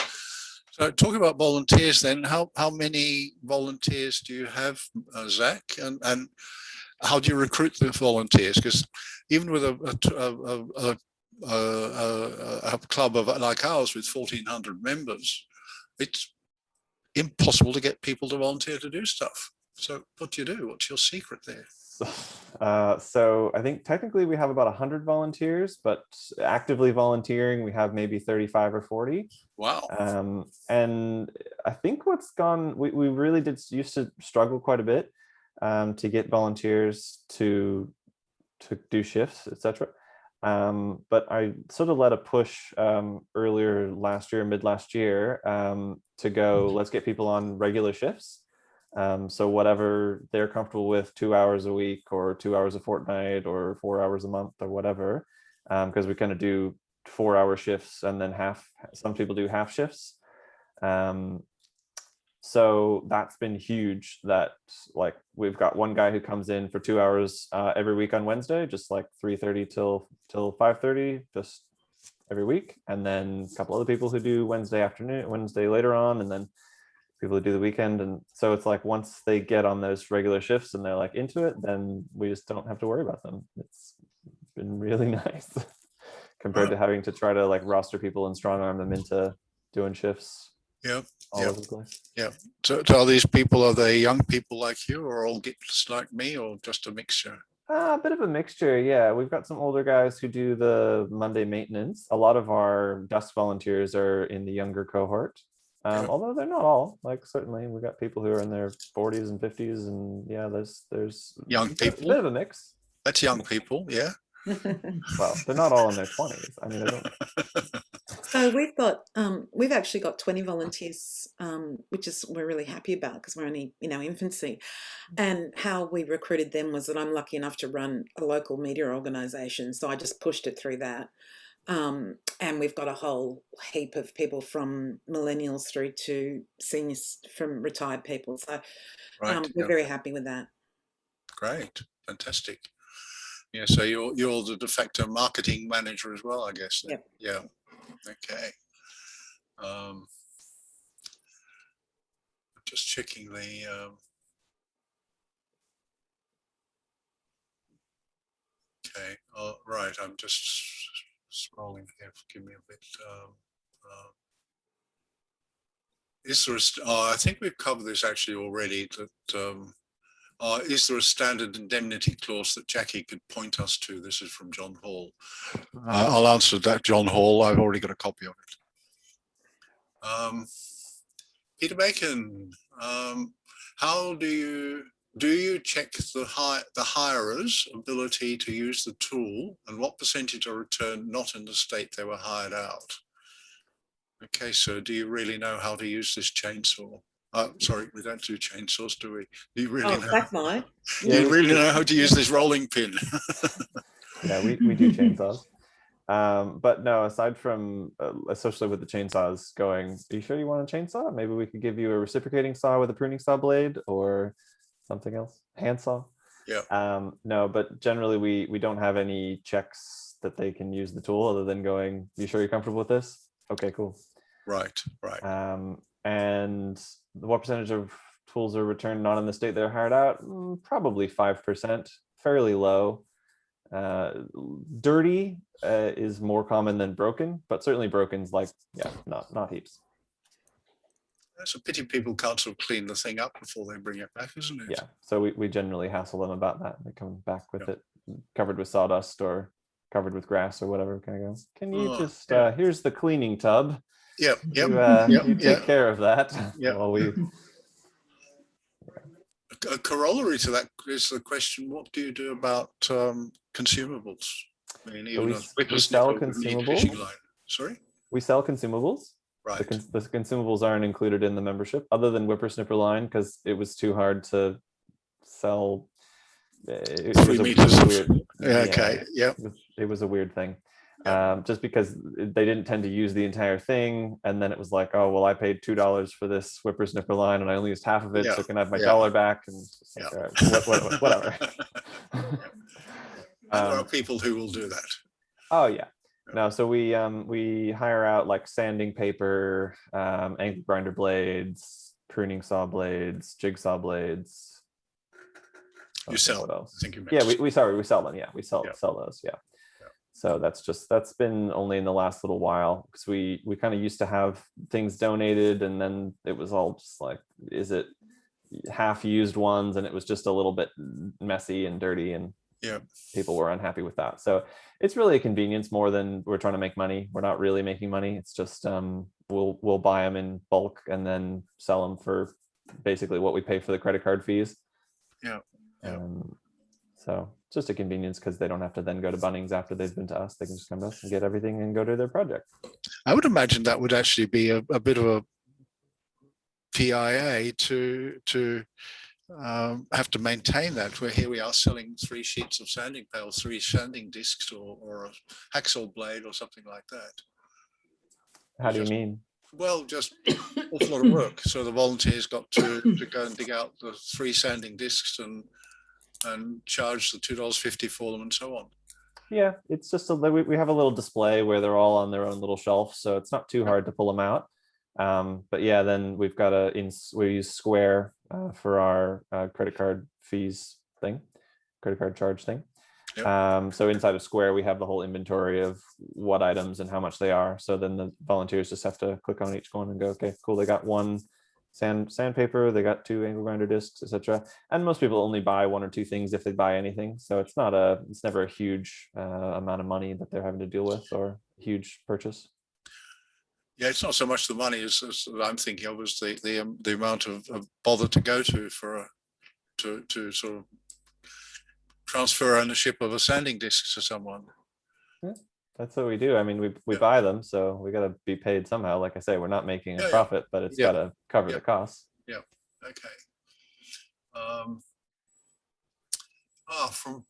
So talking about volunteers then, how many volunteers do you have, Zack? And how do you recruit the volunteers? Because even with a club of like ours with 1,400 members, it's impossible to get people to volunteer to do stuff. So what do you do? What's your secret there? So I think technically we have about 100 volunteers, but actively volunteering, we have maybe 35 or 40. Wow. And I think we really used to struggle quite a bit to get volunteers to do shifts, etc. But I sort of led a push earlier last year, mid last year, to go, let's get people on regular shifts. So whatever they're comfortable with, 2 hours a week or 2 hours a fortnight or 4 hours a month or whatever, because we kind of do 4-hour shifts and then some people do half shifts. So that's been huge. That like we've got one guy who comes in for 2 hours every week on Wednesday, just like 3:30 till 5:30, just every week. And then a couple other people who do Wednesday afternoon, Wednesday later on, and then people who do the weekend. And so it's like once they get on those regular shifts and they're like into it, then we just don't have to worry about them. It's been really nice compared to having to try to like roster people and strong arm them into doing shifts. Yep. All over the place. Yep. So are these people, are they young people like you, or all geeks like me, or just a mixture? A bit of a mixture, yeah. We've got some older guys who do the Monday maintenance. A lot of our dust volunteers are in the younger cohort, although they're not all. Like certainly, we got people who are in their 40s and 50s, and yeah, there's young people. A bit of a mix. That's young people, yeah. Well, they're not all in their 20s. I mean, I don't. So we've actually got 20 volunteers, which is we're really happy about because we're only in our infancy. And how we recruited them was that I'm lucky enough to run a local media organisation, so I just pushed it through that. And we've got a whole heap of people from millennials through to seniors, from retired people. So we're very happy with that. Great, fantastic. Yeah, so you're the de facto marketing manager as well, I guess. Yep. Yeah. Okay. Just checking the. Okay. Oh, right. I'm just scrolling here. Give me a bit. Is there I think we've covered this actually already. That. Is there a standard indemnity clause that Jacky could point us to? This is from John Hall. I'll answer that, John Hall. I've already got a copy of it. Peter Bacon, how do you check the hirer's ability to use the tool, and what percentage are returned not in the state they were hired out? Okay, so do you really know how to use this chainsaw? Sorry, we don't do chainsaws, do we? Do you really know? Zack might. Do you really know how to use this rolling pin? Yeah, we do chainsaws. But no, aside from, especially with the chainsaws going, are you sure you want a chainsaw? Maybe we could give you a reciprocating saw with a pruning saw blade or something else, handsaw. Yeah. No, but generally we don't have any checks that they can use the tool other than going, you sure you're comfortable with this? Okay, cool. Right, right. And what percentage of tools are returned not in the state they're hired out? Probably 5%, fairly low. Dirty is more common than broken, but certainly broken's like, yeah, not heaps. It's a pity people can't sort of clean the thing up before they bring it back, isn't it? Yeah, so we generally hassle them about that. They come back with it covered with sawdust or covered with grass or whatever. Kind of go, can you just, here's the cleaning tub. Yep, you take care of that. Yep. While we... A corollary to that is the question, what do you do about consumables? I mean, even we sell consumables. Sorry? We sell consumables. Right. The consumables aren't included in the membership, other than whippersnipper line, because it was too hard to sell. It 3 meters. Okay. Yeah. It was a weird thing. Just because they didn't tend to use the entire thing, and then it was like, oh well, I paid $2 for this whippersnipper line and I only used half of it, so can I have my dollar back? And just like, all right, whatever. And there are people who will do that. Oh yeah. No, so we hire out like sanding paper, angle grinder blades, pruning saw blades, jigsaw blades. You sell? What else? I think you mentioned. Yeah, we sell them. Yeah, we sell those. Yeah. So that's been only in the last little while, because we kind of used to have things donated, and then it was all just like, is it half used ones, and it was just a little bit messy and dirty, and people were unhappy with that. So it's really a convenience more than we're trying to make money. We're not really making money. It's just we'll buy them in bulk and then sell them for basically what we pay for the credit card fees. So just a convenience, because they don't have to then go to Bunnings after they've been to us. They can just come to us and get everything and go to their project. I would imagine that would actually be a bit of a PIA to have to maintain that, where here we are selling 3 sheets of sanding pails, 3 sanding discs, or a hacksaw blade or something like that. How do you mean? Well, just awful lot of work. So the volunteers got to go and dig out the 3 sanding discs and charge the $2.50 for them and so on. Yeah, it's just we have a little display where they're all on their own little shelf, so it's not too hard to pull them out. But yeah, then we've got we use Square for our credit card fees thing, credit card charge thing. Yep. So inside of Square, we have the whole inventory of what items and how much they are. So then the volunteers just have to click on each one and go, okay, cool. They got 1 sandpaper, they got 2 angle grinder discs, etc. And most people only buy 1 or 2 things if they buy anything. So it's never a huge amount of money that they're having to deal with, or a huge purchase. Yeah, it's not so much the money as I'm thinking of as the amount of bother to go to to sort of transfer ownership of a sanding disc to someone. Yeah, that's what we do. I mean, we buy them, so we got to be paid somehow. Like I say, we're not making a profit, but it's got to cover the costs. Yeah. Okay. From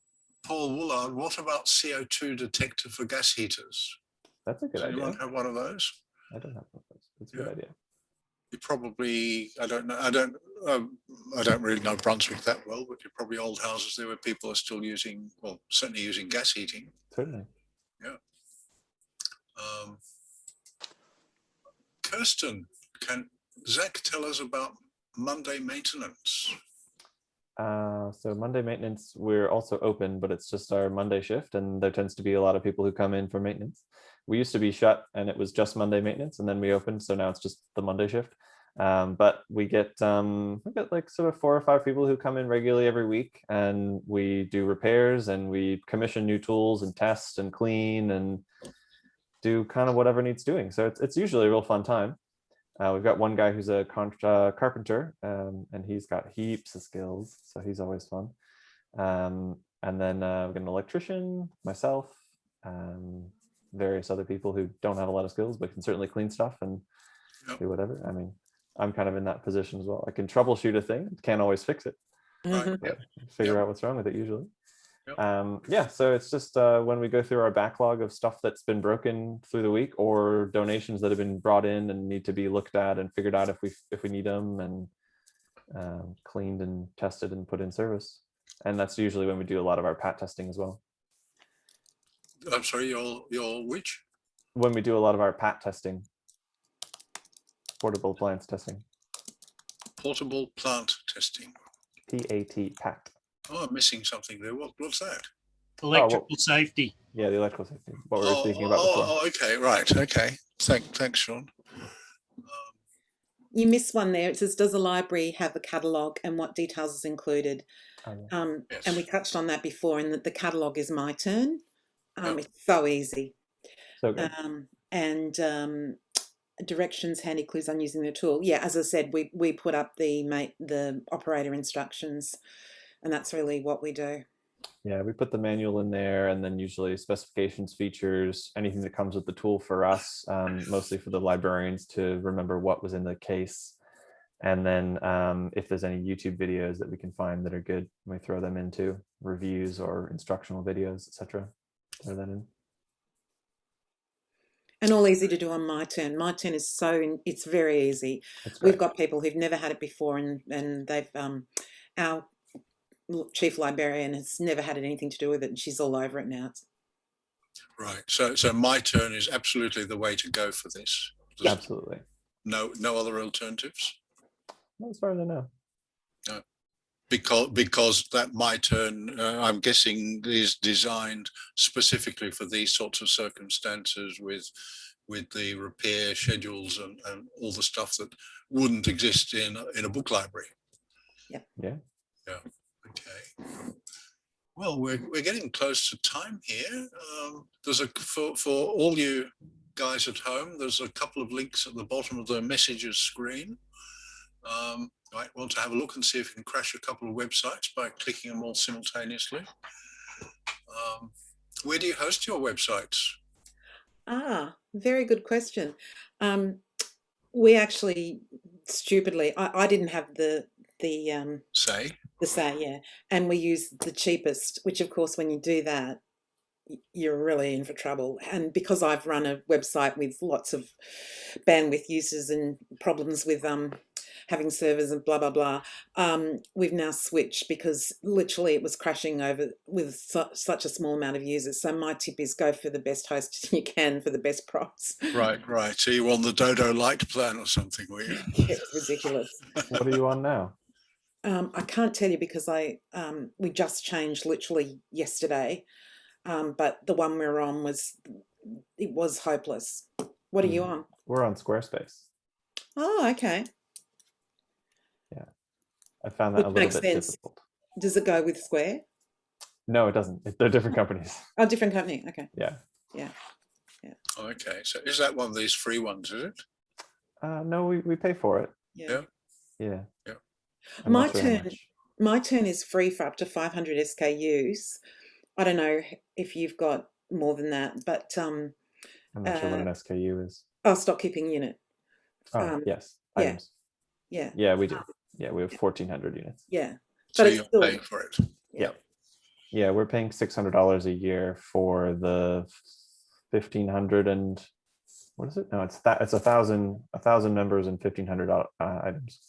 Paul Woolard, what about CO2 detector for gas heaters? That's a good idea. You might have one of those. I don't have one of those. That's a good idea. You probably, I don't know, I don't really know Brunswick that well, but you're probably old houses there where people are still using, well, certainly using gas heating. Certainly. Yeah. Kirsten, can Zack tell us about Monday maintenance? So Monday maintenance, we're also open, but it's just our Monday shift, and there tends to be a lot of people who come in for maintenance. We used to be shut and it was just Monday maintenance, and then we opened, so now it's just the Monday shift. But we get like sort of 4 or 5 people who come in regularly every week, and we do repairs and we commission new tools and test and clean and do kind of whatever needs doing. So it's usually a real fun time. We've got one guy who's a carpenter, and he's got heaps of skills, so he's always fun. And then we've got an electrician, myself, various other people who don't have a lot of skills but can certainly clean stuff and do whatever. I mean, I'm kind of in that position as well. I can troubleshoot a thing, can't always fix it, Right. figure out what's wrong with it usually. Yep. So it's just when we go through our backlog of stuff that's been broken through the week, or donations that have been brought in and need to be looked at and figured out if we need them, and cleaned and tested and put in service. And that's usually when we do a lot of our PAT testing as well. I'm sorry, your which? When we do a lot of our PAT testing, portable appliance testing. Portable plant testing. PAT, PAT. Oh, I'm missing something there. What's that? Electrical safety. Yeah, the electrical safety. What we were speaking about before. Oh, okay, right. Okay. Thanks, Sean. You missed one there. It says, does the library have a catalogue and what details is included? Yes. And we touched on that before, and that the catalogue is My Turn. Yep. It's so easy. So good. And directions, handy clues on using the tool. Yeah, as I said, we put up the operator instructions, and that's really what we do. Yeah, we put the manual in there, and then usually specifications, features, anything that comes with the tool for us, mostly for the librarians to remember what was in the case. And then if there's any YouTube videos that we can find that are good, we throw them into reviews or instructional videos, etc. Throw that in. And all easy to do on My Turn. My Turn is it's very easy. We've got people who've never had it before, and they've our chief librarian has never had anything to do with it, and she's all over it now. Right. So My Turn is absolutely the way to go for this. There's Absolutely. No other alternatives. Not as far as I know. No. Because that My Turn, I'm guessing, is designed specifically for these sorts of circumstances, with the repair schedules and all the stuff that wouldn't exist in a book library. Yeah. Okay. Well, we're getting close to time here. For all you guys at home, there's a couple of links at the bottom of the messages screen. Might want to have a look and see if you can crash a couple of websites by clicking them all simultaneously. Where do you host your websites? Very good question. We actually, stupidly, I didn't have the say, yeah, and we use the cheapest, which of course when you do that, you're really in for trouble. And because I've run a website with lots of bandwidth users and problems with having servers and blah blah blah, we've now switched because literally it was crashing over with such a small amount of users. So my tip is go for the best host you can for the best price. Right. So you on the Dodo Light plan or something, were you? It's ridiculous. What are you on now? I can't tell you because we just changed literally yesterday, but the one we're on was hopeless. What are you on? We're on Squarespace. Oh, okay. Yeah, I found that Which a little makes bit sense. difficult. Does it go with Square? No, it doesn't. They're different companies. Oh, different company. Okay. Yeah. Okay, so is that one of these free ones, is it? No, we pay for it. Yeah. Yeah. I'm My not sure how turn. much. My turn is free for up to 500 SKUs. I don't know if you've got more than that, but I'm not sure what an SKU is. stock keeping unit. Yes, yeah. items. Yeah. Yeah, we do. Yeah, we have 1,400 units. Yeah. So But you're it's paying for it. Yeah, we're paying $600 a year for the 1,500 and what is it? No, it's 1,000 members and 1,500 items.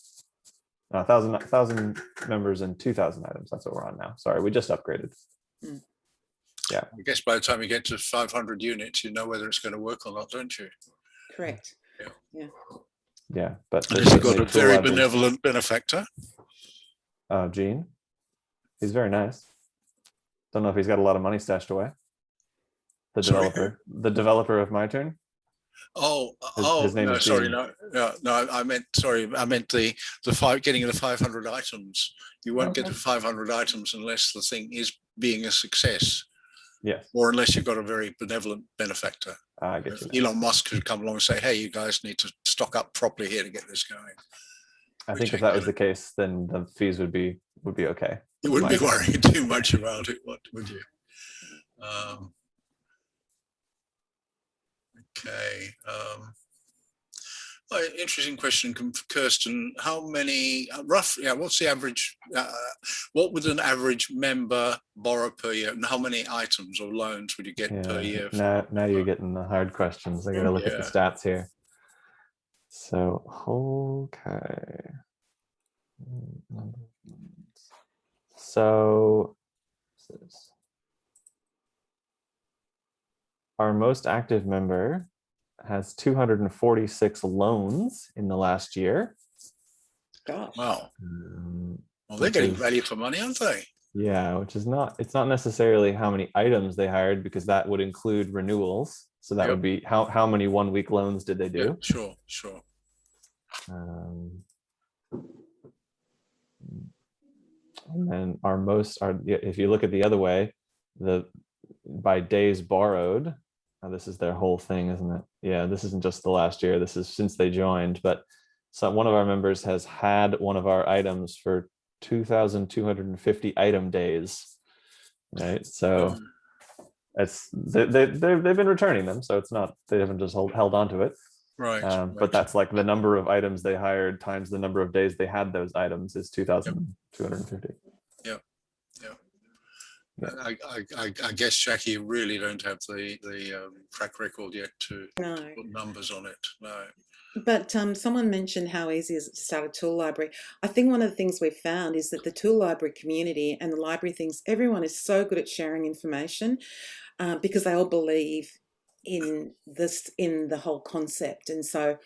No, 1,000 members and 2,000 items. That's what we're on now. Sorry, we just upgraded. Yeah. I guess by the time you get to 500 units, you know whether it's going to work or not, don't you? correct. Yeah, but Unless you've got a very benevolent benefactor. Gene, he's very nice. Don't know if he's got a lot of money stashed away. The developer of My Turn. His name is sorry, Gene. no. I meant the getting the 500 items. You won't get to 500 items unless the thing is being a success. Yes. Or unless you've got a very benevolent benefactor. I get you. Elon Musk could come along and say, "Hey, you guys need to stock up properly here to get this going." I think if that was the case, then the fees would be okay. You wouldn't be worrying too much about it, would you? Okay. Interesting question from Kirsten. How many, roughly, what's the average, what would an average member borrow per year? And how many items or loans would you get per year? Now you're getting the hard questions. I got to look at the stats here. So, okay. So, our most active member has 246 loans in the last year. Gosh. Wow. Well, they're getting value for money, aren't they? Yeah, it's not necessarily how many items they hired, because that would include renewals. So that would be how many 1 week loans did they do? Yeah, sure. And then if you look at the other way, by days borrowed, this is their whole thing, isn't it? Yeah, this isn't just the last year. This is since they joined. But one of our members has had one of our items for 2,250 item days, right? So they've been returning them. So it's not, they haven't just held on to it. Right. But that's like the number of items they hired times the number of days they had those items is 2,250. Yeah. I guess, Jacky, you really don't have the track record yet to put numbers on it. No. But someone mentioned how easy it is to start a tool library. I think one of the things we've found is that the tool library community and the library things, everyone is so good at sharing information because they all believe in the whole concept. And so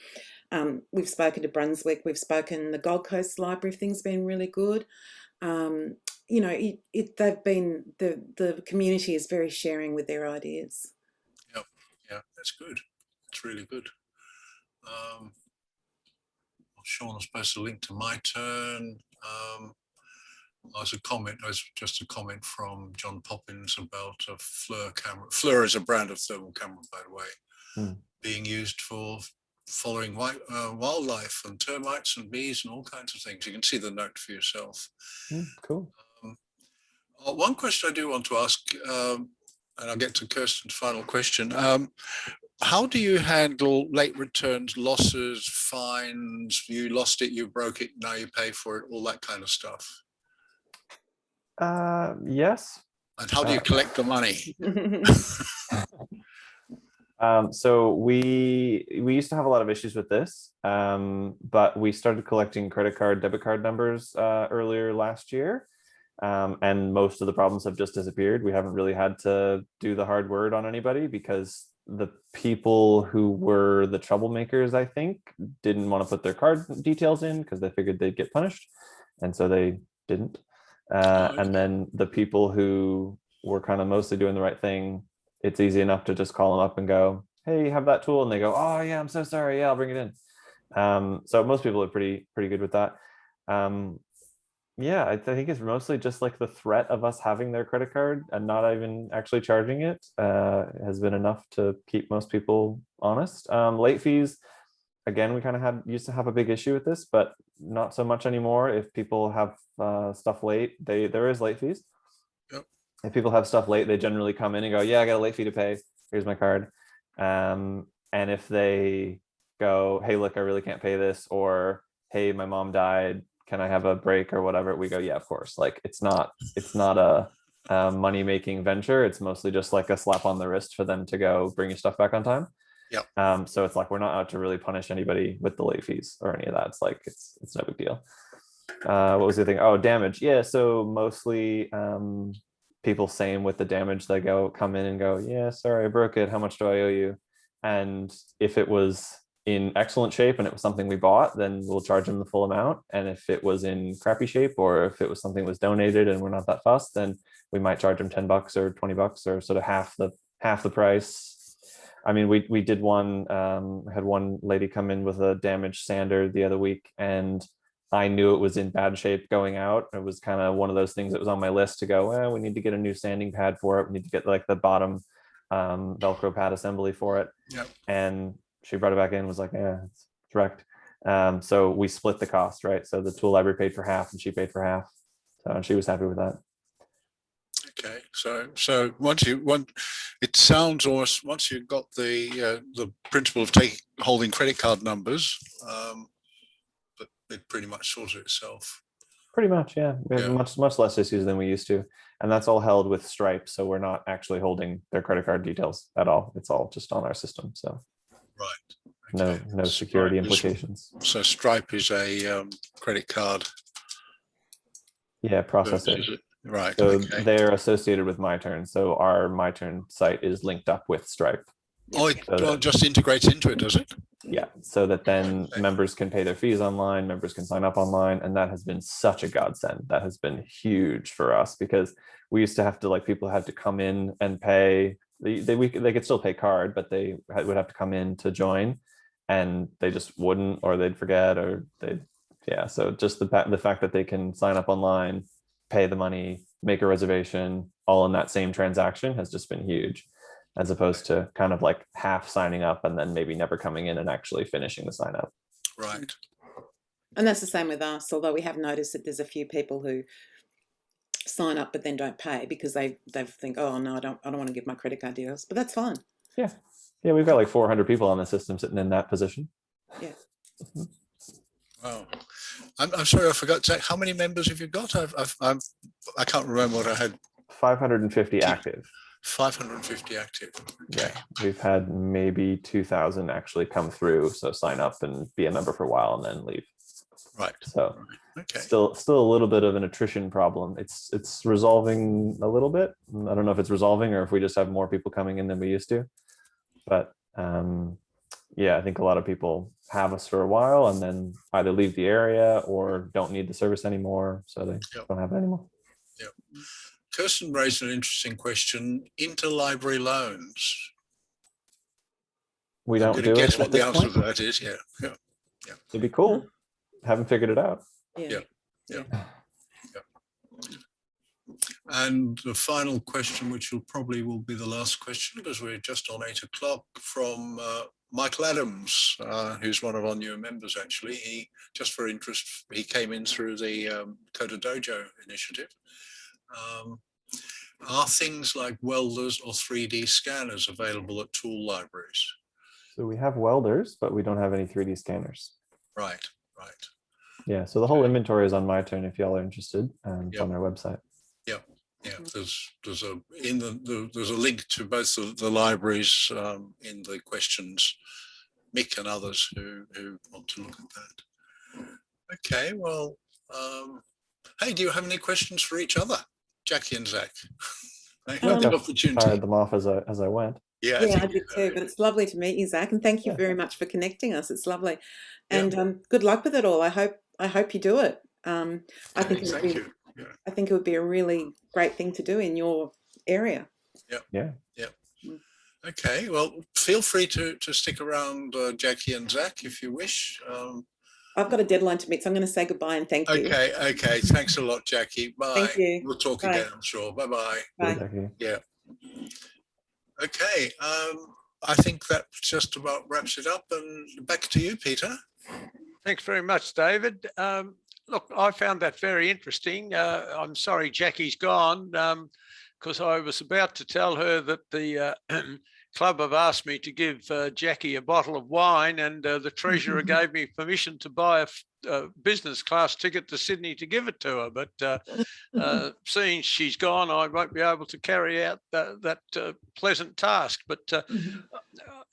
we've spoken to Brunswick, the Gold Coast Library thing's been really good. The community is very sharing with their ideas. Yeah, that's good. It's really good. Sean was supposed to link to My Turn. As a comment, as just a comment from John Poppins about a FLIR camera. FLIR is a brand of thermal camera, by the way, being used for following wildlife and termites and bees and all kinds of things. You can see the note for yourself. Cool. One question I do want to ask, and I'll get to Kirsten's final question. How do you handle late returns, losses, fines? You lost it, you broke it, now you pay for it, all that kind of stuff? Yes. And how do you collect the money? So we used to have a lot of issues with this, but we started collecting credit card, debit card numbers earlier last year. And most of the problems have just disappeared. We haven't really had to do the hard word on anybody because the people who were the troublemakers, I think, didn't want to put their card details in because they figured they'd get punished. And so they didn't. And then the people who were kind of mostly doing the right thing, it's easy enough to just call them up and go, hey, you have that tool? And they go, oh yeah, I'm so sorry. Yeah, I'll bring it in. So most people are pretty good with that. Yeah, I think it's mostly just like the threat of us having their credit card and not even actually charging it has been enough to keep most people honest. Late fees, again, we kind of used to have a big issue with this, but not so much anymore. If people have stuff late, there is late fees. Yep. If people have stuff late, they generally come in and go, yeah, I got a late fee to pay. Here's my card. And if they go, hey, look, I really can't pay this, or hey, my mom died, can I have a break or whatever? We go, yeah, of course. Like it's not a money-making venture. It's mostly just like a slap on the wrist for them to go bring your stuff back on time. Yeah. So it's like we're not out to really punish anybody with the late fees or any of that. It's like it's no big deal. What was the thing? Oh, damage. Yeah. So mostly people same with the damage. They come in and go, yeah, sorry, I broke it. How much do I owe you? And if it was in excellent shape and it was something we bought, then we'll charge them the full amount. And if it was in crappy shape, or if it was something that was donated and we're not that fussed, then we might charge them $10 or $20 or sort of half the price. I mean, we did one, had one lady come in with a damaged sander the other week, and I knew it was in bad shape going out. It was kind of one of those things that was on my list to go, well, we need to get a new sanding pad for it. We need to get like the bottom Velcro pad assembly for it. Yep. And she brought it back in, was like, yeah, it's wrecked. So we split the cost, right? So the tool library paid for half and she paid for half. So she was happy with that. Okay, so once it sounds almost, once you've got the principle of holding credit card numbers, but it pretty much sorts it itself. Pretty much, yeah. We have much less issues than we used to, and that's all held with Stripe. So we're not actually holding their credit card details at all. It's all just on our system. So right, okay. No security implications. So Stripe is a credit card. Yeah, processor. Right. So okay. they're associated with MyTurn. So our MyTurn site is linked up with Stripe. Oh, it just integrates into it, does it? Yeah. So that then members can pay their fees online, members can sign up online. And that has been such a godsend. That has been huge for us, because we used to have to, like, people had to come in and pay. They could still pay card, but they would have to come in to join, and they just wouldn't, or they'd forget, or so just the fact that they can sign up online, pay the money, make a reservation, all in that same transaction has just been huge, as opposed to kind of like half signing up and then maybe never coming in and actually finishing the sign up. Right. And that's the same with us, although we have noticed that there's a few people who sign up but then don't pay because they think, oh no, I don't want to give my credit card details, but that's fine. Yeah, we've got like 400 people on the system sitting in that position. Yeah. Wow. I'm sorry, I forgot, Zack, how many members have you got? I can't remember what I had. 550 active. 550 active. Okay. Yeah, we've had maybe 2,000 actually come through, so sign up and be a member for a while and then leave. Right. So okay. Still a little bit of an attrition problem. It's resolving a little bit. I don't know if it's resolving or if we just have more people coming in than we used to. But yeah, I think a lot of people have us for a while and then either leave the area or don't need the service anymore, so they don't have it anymore. Yep. Kirsten raised an interesting question: interlibrary loans. We don't do it. Guess what the answer to that is? Yeah. It'd be cool. Haven't figured it out. Yeah. And the final question, which will be the last question because we're just on 8 o'clock, from Michael Adams, who's one of our newer members. Actually, he, just for interest, he came in through the Coda Dojo initiative. Are things like welders or 3D scanners available at tool libraries? So we have welders, but we don't have any 3D scanners. Right. Yeah. Yeah, so the whole inventory is on MyTurn if y'all are interested. It's on our website. Yeah, there's a link to both the libraries in the questions, Mick and others who want to look at that. Okay, well, hey, do you have any questions for each other, Jacky and Zack? I had the opportunity. Fired them off as I went. Yeah, I did too. But it's lovely to meet you, Zack, and thank you very much for connecting us. It's lovely, and good luck with it all. I hope you do it. I think it would be a really great thing to do in your area. Yeah. Okay, well, feel free to stick around, Jacky and Zack, if you wish. I've got a deadline to meet, so I'm going to say goodbye and thank you. Okay. Thanks a lot, Jacky. Bye. Thank you. We'll talk again, I'm sure. Bye-bye. Bye. Yeah. Okay, I think that just about wraps it up, and back to you, Peter. Thanks very much, David. Look, I found that very interesting. I'm sorry Jacky's gone, because I was about to tell her that the club have asked me to give Jacky a bottle of wine, and the treasurer gave me permission to buy a business class ticket to Sydney to give it to her. But seeing she's gone, I won't be able to carry out that pleasant task. But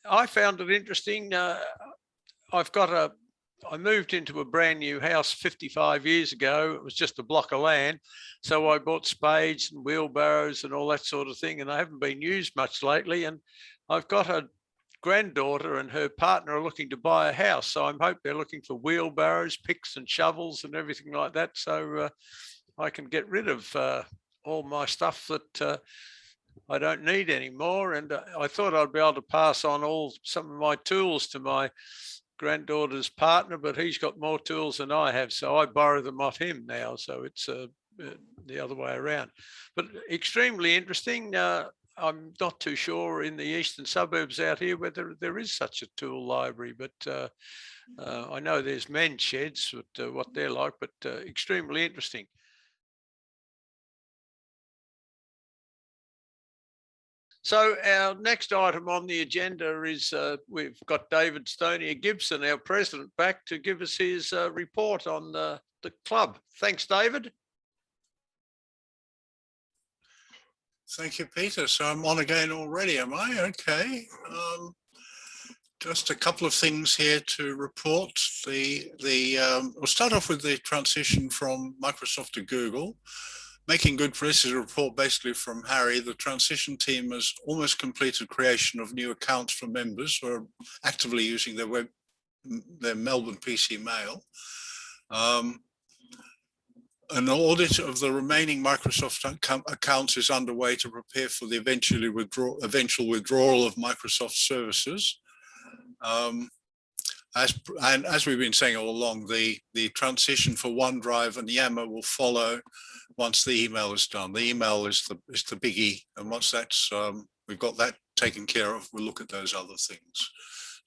I found it interesting. I moved into a brand new house 55 years ago. It was just a block of land. So I bought spades and wheelbarrows and all that sort of thing. And they haven't been used much lately. And I've got a granddaughter and her partner are looking to buy a house. So I hope they're looking for wheelbarrows, picks and shovels and everything like that. So I can get rid of all my stuff that I don't need anymore. And I thought I'd be able to pass on some of my tools to my granddaughter's partner, but he's got more tools than I have, so I borrow them off him now. So it's the other way around. But extremely interesting. I'm not too sure in the eastern suburbs out here whether there is such a tool library, but I know there's men's sheds, what they're like, but extremely interesting. So our next item on the agenda is we've got David Stonier Gibson, our president, back to give us his report on the club. Thanks, David. Thank you, Peter. So I'm on again already, am I? Okay. Just a couple of things here to report. We'll start off with the transition from Microsoft to Google. Making good for this is a report basically from Harry. The transition team has almost completed creation of new accounts for members who are actively using their MelbPC mail. An audit of the remaining Microsoft accounts is underway to prepare for the eventual withdrawal of Microsoft services. As we've been saying all along, the transition for OneDrive and Yammer will follow once the email is done. The email is the biggie, and once that's we've got that taken care of, we'll look at those other things.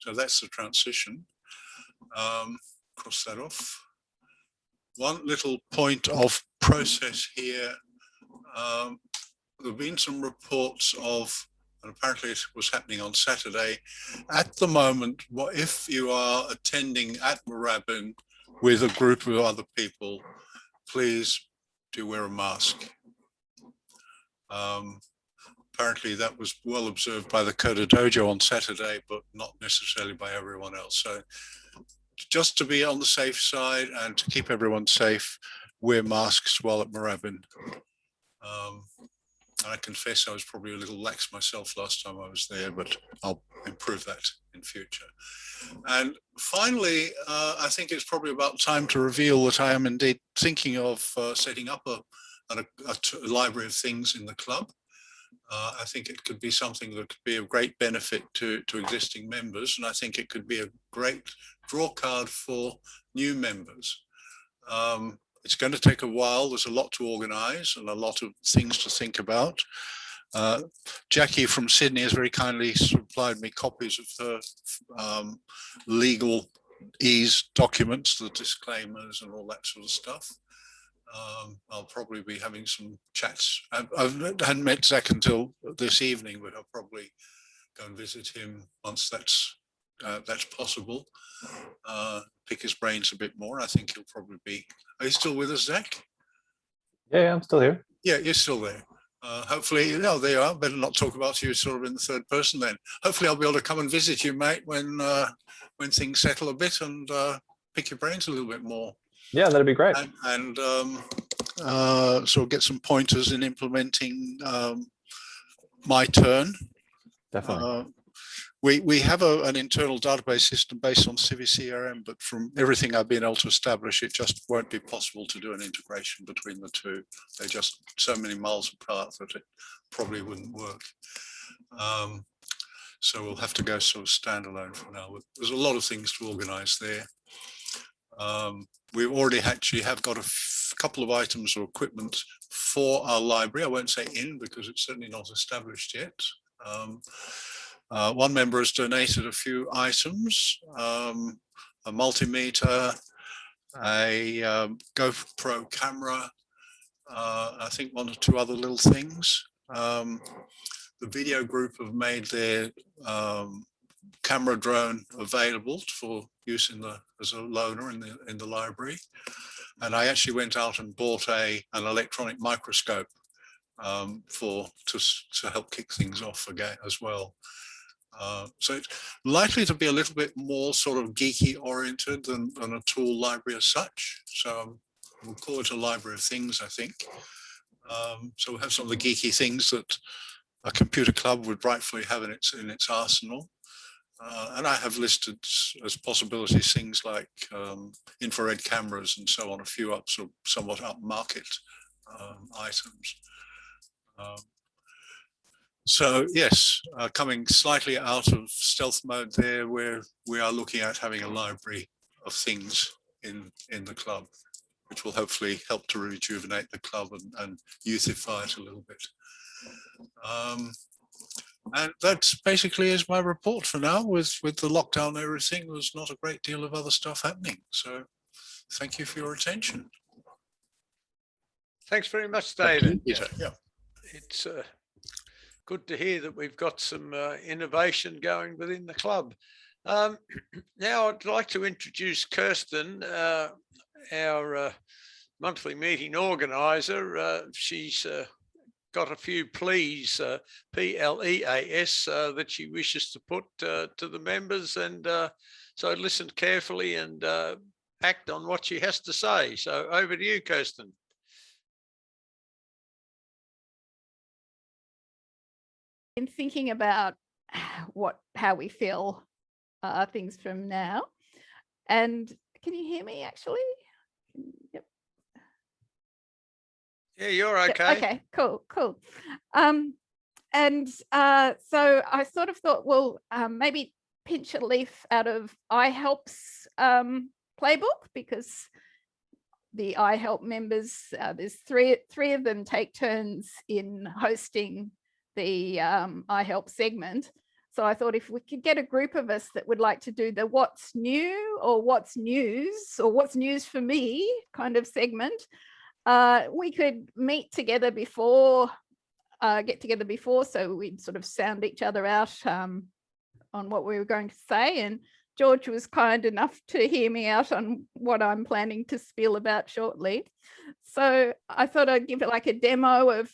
So that's the transition. Cross that off. One little point of process here. There have been some reports of, and apparently it was happening on Saturday. At the moment, if you are attending at Moorabbin with a group of other people, please do wear a mask. Apparently that was well observed by the Coda Dojo on Saturday, but not necessarily by everyone else. So just to be on the safe side and to keep everyone safe, wear masks while at Moorabbin. I confess I was probably a little lax myself last time I was there, but I'll improve that in future. And finally, I think it's probably about time to reveal that I am indeed thinking of setting up a library of things in the club. I think it could be something that could be of great benefit to existing members, and I think it could be a great draw card for new members. It's going to take a while. There's a lot to organise and a lot of things to think about. Jacky from Sydney has very kindly supplied me copies of her legal ease documents, the disclaimers and all that sort of stuff. I'll probably be having some chats. I hadn't met Zack until this evening, but I'll probably go and visit him once that's possible. Pick his brains a bit more. I think he'll probably be. Are you still with us, Zack? Yeah, I'm still here. Yeah, you're still there. hopefully, there you are. Better not talk about you sort of in the third person then. Hopefully I'll be able to come and visit you, mate, when things settle a bit and pick your brains a little bit more. Yeah, that'd be great. And sort of get some pointers in implementing my turn. Definitely. We have an internal database system based on CiviCRM, but from everything I've been able to establish, it just won't be possible to do an integration between the two. They're just so many miles apart that it probably wouldn't work. So we'll have to go sort of standalone for now. There's a lot of things to organize there. We already actually have got a couple of items or equipment for our library. I won't say in because it's certainly not established yet. One member has donated a few items, a multimeter, a GoPro camera, I think one or two other little things. The video group have made their camera drone available for use as a loaner in the library. And I actually went out and bought an electronic microscope to help kick things off again as well. So it's likely to be a little bit more sort of geeky oriented than a tool library as such. So we'll call it a library of things, I think. So we'll have some of the geeky things that a computer club would rightfully have in its arsenal. And I have listed as possibilities things like infrared cameras and so on, a few somewhat upmarket items. So yes, coming slightly out of stealth mode there, where we are looking at having a library of things in the club, which will hopefully help to rejuvenate the club and youthify it a little bit. And that's basically is my report for now. With the lockdown and everything, there's not a great deal of other stuff happening. So thank you for your attention. Thanks very much, David. Yeah. It's good to hear that we've got some innovation going within the club. Now I'd like to introduce Kirsten, our monthly meeting organizer. She's got a few pleas, PLEAS, that she wishes to put to the members, and so listen carefully and act on what she has to say. So over to you, Kirsten. In thinking about how we feel things from now, and can you hear me actually? Yep. Yeah, you're okay. Okay, cool. And so I sort of thought, well, maybe pinch a leaf out of iHelp's playbook, because the iHelp members, there's three of them take turns in hosting the iHelp segment. So I thought if we could get a group of us that would like to do the what's new or what's news or what's news for me kind of segment, we could meet together before, get together before, so we'd sort of sound each other out on what we were going to say. And George was kind enough to hear me out on what I'm planning to spiel about shortly. So I thought I'd give it like a demo of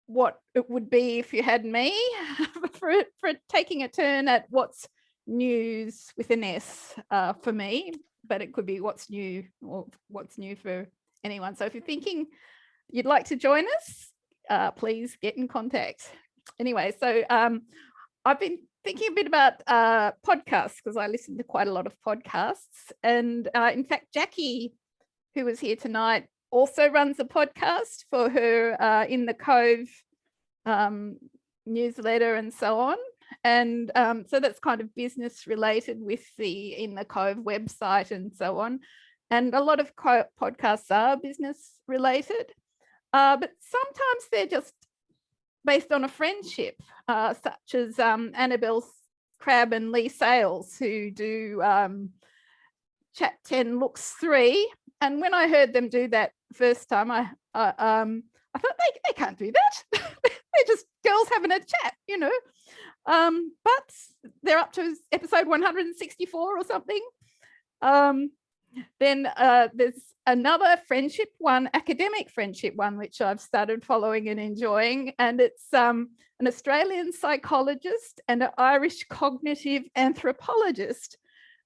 what it would be if you had me for taking a turn at what's news with an S for me, but it could be what's new or what's new for anyone. So if you're thinking you'd like to join us, please get in contact. Anyway, so I've been thinking a bit about podcasts, because I listen to quite a lot of podcasts. And in fact, Jacky, who was here tonight, also runs a podcast for her In the Cove newsletter and so on. And so that's kind of business related with the In the Cove website and so on. And a lot of podcasts are business related, but sometimes they're just based on a friendship, such as Annabelle Crabb and Lee Sales, who do Chat 10 Looks 3. And when I heard them do that first time, I thought they can't do that. They're just girls having a chat, you know. But they're up to episode 164 or something. Then there's another friendship one, academic friendship one, which I've started following and enjoying. And it's an Australian psychologist and an Irish cognitive anthropologist.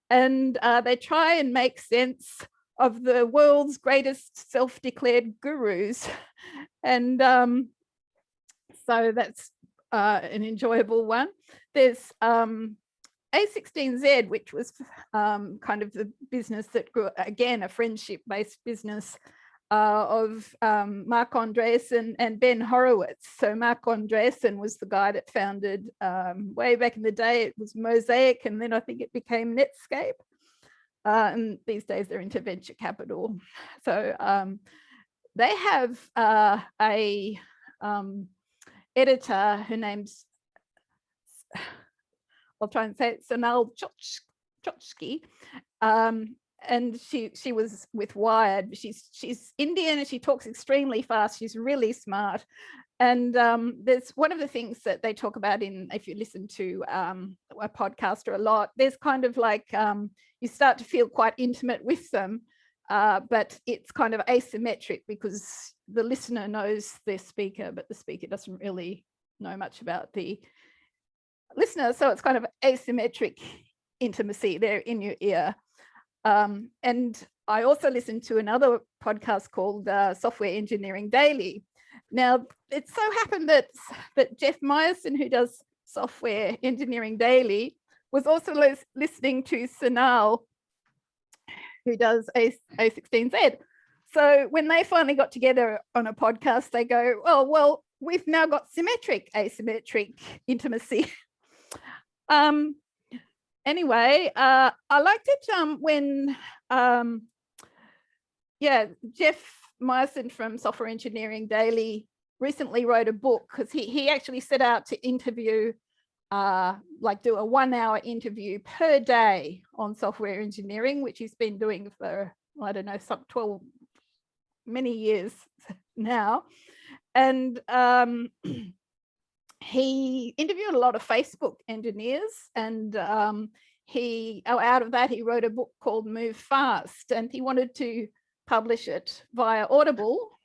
And they try and make sense of the world's greatest self-declared gurus. And so that's an enjoyable one. There's A16Z, which was kind of the business that grew, again, a friendship-based business of Mark Andreessen and Ben Horowitz. So Mark Andreessen was the guy that founded, way back in the day, it was Mosaic, and then I think it became Netscape. And these days they're into venture capital. So they have a editor, her name's, I'll try and say it, Sonal Chotchki, and she was with Wired. She's Indian and she talks extremely fast. She's really smart. And there's one of the things that they talk about in, if you listen to a podcaster a lot, there's kind of like, you start to feel quite intimate with them, but it's kind of asymmetric because the listener knows their speaker, but the speaker doesn't really know much about the listener. So it's kind of asymmetric intimacy there in your ear. And I also listened to another podcast called Software Engineering Daily. Now, it so happened that Jeff Meyerson, who does Software Engineering Daily, was also listening to Sonal, who does A16Z. So when they finally got together on a podcast, they go, oh, well, we've now got symmetric, asymmetric intimacy. Anyway, I liked it when, Jeff Meyerson from Software Engineering Daily recently wrote a book, because he actually set out to interview, do a 1-hour interview per day on software engineering, which he's been doing for, I don't know, many years now. And he interviewed a lot of Facebook engineers, and out of that, he wrote a book called Move Fast, and he wanted to publish it via Audible,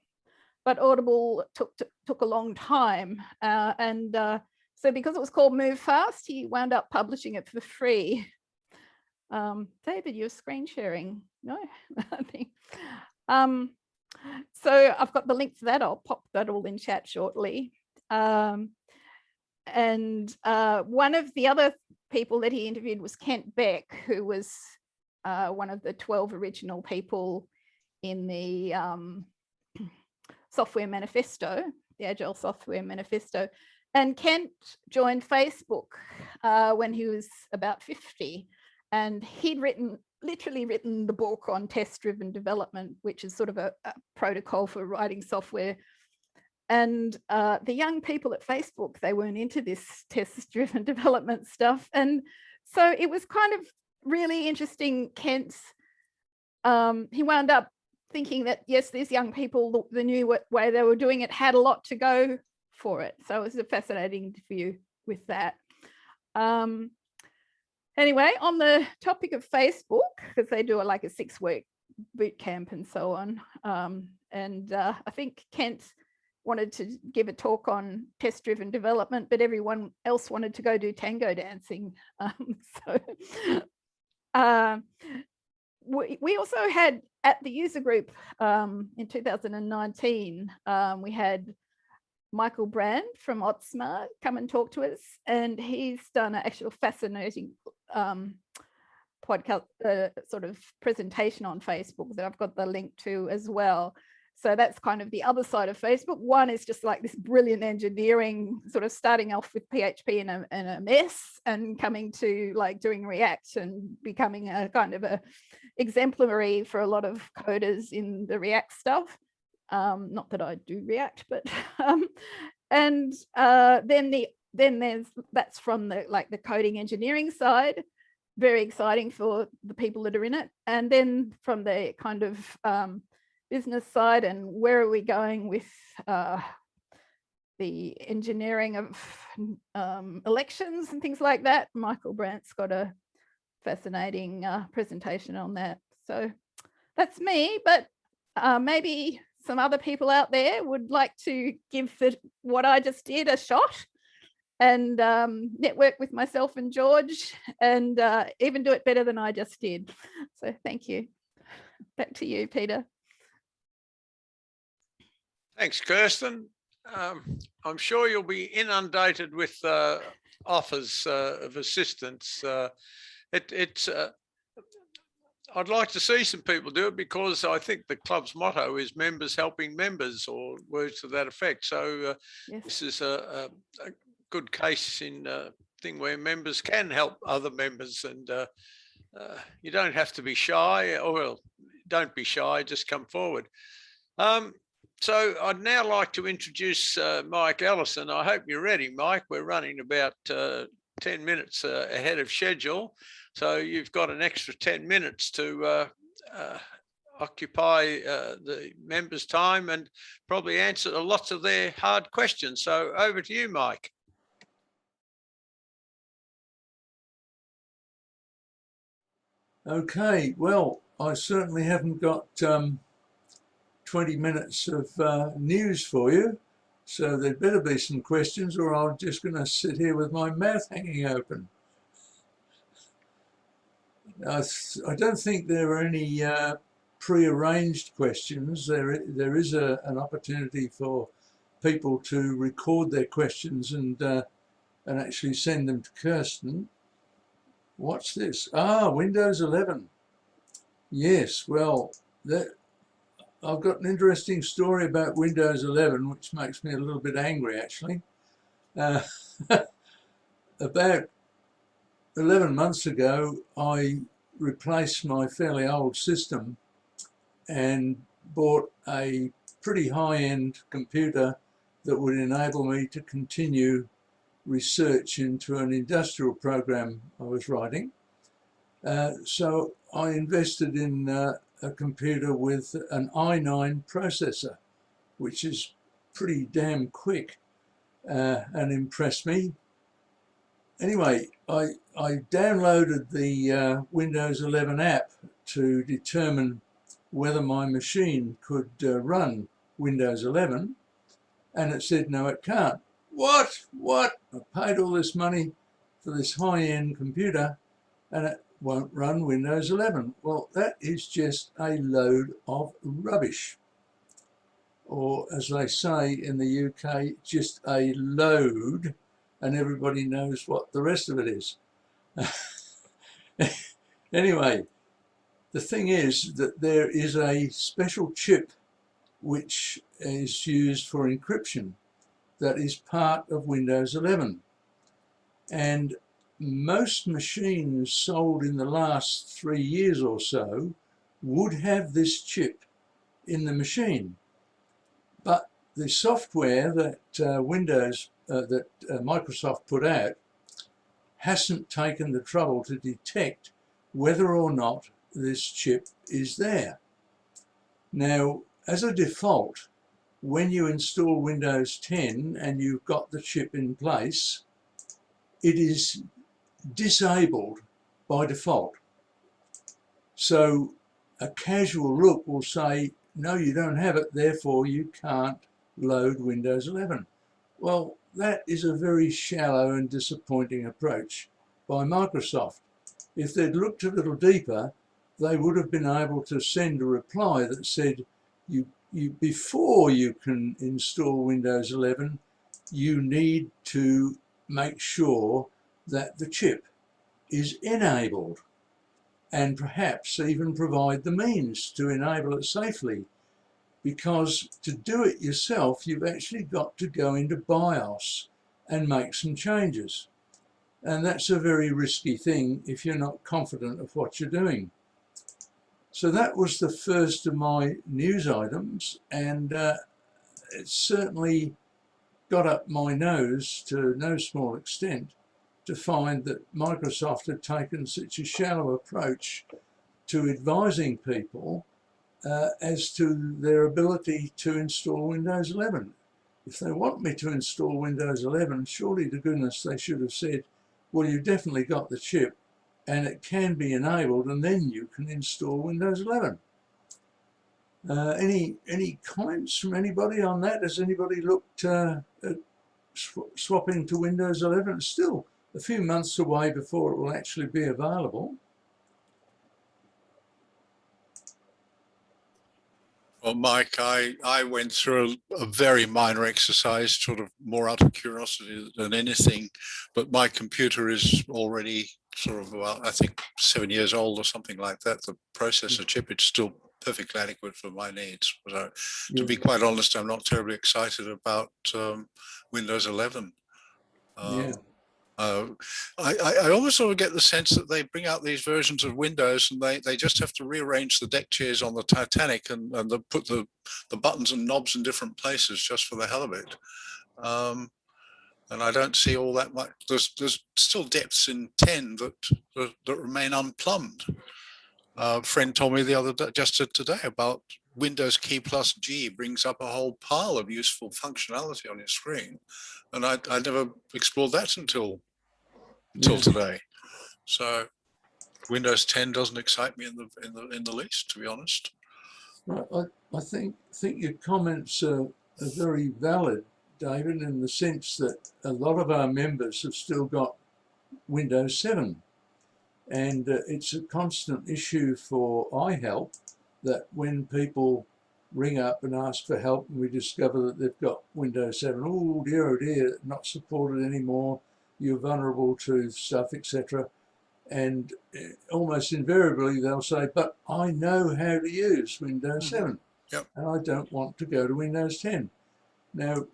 but Audible took a long time. So because it was called Move Fast, he wound up publishing it for free. David, you're screen sharing. No, I think. So I've got the link for that. I'll pop that all in chat shortly. And one of the other people that he interviewed was Kent Beck, who was one of the 12 original people in the software manifesto, the Agile Software Manifesto. And Kent joined Facebook when he was about 50, and he'd literally written the book on test-driven development, which is sort of a protocol for writing software. And the young people at Facebook, they weren't into this test-driven development stuff. And so it was kind of really interesting. Kent's, he wound up thinking that, yes, these young people, the new way they were doing it had a lot to go for it. So it was a fascinating interview with that. Anyway, on the topic of Facebook, because they do a 6-week boot camp and so on. I think Kent wanted to give a talk on test-driven development, but everyone else wanted to go do tango dancing. We also had at the user group in 2019, we had Michael Brand from Otsmart come and talk to us, and he's done an actual fascinating podcast sort of presentation on Facebook that I've got the link to as well. So that's kind of the other side of Facebook. One is just like this brilliant engineering, sort of starting off with PHP in a mess and coming to doing React and becoming a kind of a exemplary for a lot of coders in the React stuff. Not that I do React, but then that's from the coding engineering side, very exciting for the people that are in it. And then from the kind of business side, and where are we going with the engineering of elections and things like that. Michael Brandt's got a fascinating presentation on that. So that's me, but maybe some other people out there would like to give what I just did a shot and network with myself and George and even do it better than I just did. So thank you. Back to you, Peter. Thanks, Kirsten. I'm sure you'll be inundated with offers of assistance. I'd like to see some people do it because I think the club's motto is members helping members, or words to that effect. So Yes. this is a good case in thing where members can help other members, and you don't have to be shy, or well, don't be shy, just come forward. So I'd now like to introduce Mike Ellison. I hope you're ready, Mike. We're running about 10 minutes ahead of schedule. So you've got an extra 10 minutes to occupy the members' time and probably answer lots of their hard questions. So over to you, Mike. Okay, well, I certainly haven't got 20 minutes of news for you, so there'd better be some questions or I'm just going to sit here with my mouth hanging open. I don't think there are any pre-arranged questions. There is an opportunity for people to record their questions and actually send them to Kirsten. What's this? Ah, Windows 11. Yes, well, I've got an interesting story about Windows 11, which makes me a little bit angry, actually. About 11 months ago, I replaced my fairly old system and bought a pretty high-end computer that would enable me to continue research into an industrial program I was writing. So I invested in a computer with an i9 processor, which is pretty damn quick and impressed me. Anyway, I downloaded the Windows 11 app to determine whether my machine could run Windows 11, and it said, no, it can't. What? I paid all this money for this high-end computer and it won't run Windows 11. Well, that is just a load of rubbish. Or as they say in the UK, just a load, and everybody knows what the rest of it is. Anyway, the thing is that there is a special chip which is used for encryption that is part of Windows 11. And most machines sold in the last 3 years or so would have this chip in the machine. But the software that Microsoft put out hasn't taken the trouble to detect whether or not this chip is there. Now, as a default, when you install Windows 10 and you've got the chip in place, it is disabled by default. So a casual look will say, no, you don't have it, therefore you can't load Windows 11. Well, that is a very shallow and disappointing approach by Microsoft. If they'd looked a little deeper, they would have been able to send a reply that said, before you can install Windows 11, you need to make sure that the chip is enabled and perhaps even provide the means to enable it safely. Because to do it yourself, you've actually got to go into BIOS and make some changes. And that's a very risky thing if you're not confident of what you're doing. So that was the first of my news items, and it certainly got up my nose to no small extent to find that Microsoft had taken such a shallow approach to advising people as to their ability to install Windows 11. If they want me to install Windows 11, surely to goodness they should have said, well, you've definitely got the chip and it can be enabled and then you can install Windows 11. Any comments from anybody on that? Has anybody looked at swapping to Windows 11? It's still a few months away before it will actually be available. Well, Mike, I went through a very minor exercise, sort of more out of curiosity than anything, but my computer is already sort of, well, I think 7 years old or something like that. The processor chip, it's still perfectly adequate for my needs. So, to be quite honest, I'm not terribly excited about Windows 11. Yeah. I always sort of get the sense that they bring out these versions of Windows and they just have to rearrange the deck chairs on the Titanic and they put the buttons and knobs in different places just for the hell of it. And I don't see all that much. There's still depths in 10 that remain unplumbed. A friend told me the other day, just today, about Windows key plus G brings up a whole pile of useful functionality on your screen. And I never explored that until today. So Windows 10 doesn't excite me in the least, to be honest. I think your comments are very valid, David, in the sense that a lot of our members have still got Windows 7, and it's a constant issue for iHelp that when people ring up and ask for help and we discover that they've got Windows 7, oh dear, not supported anymore, you're vulnerable to stuff, etc. And almost invariably they'll say, but I know how to use Windows 7 and I don't want to go to Windows 10. Now,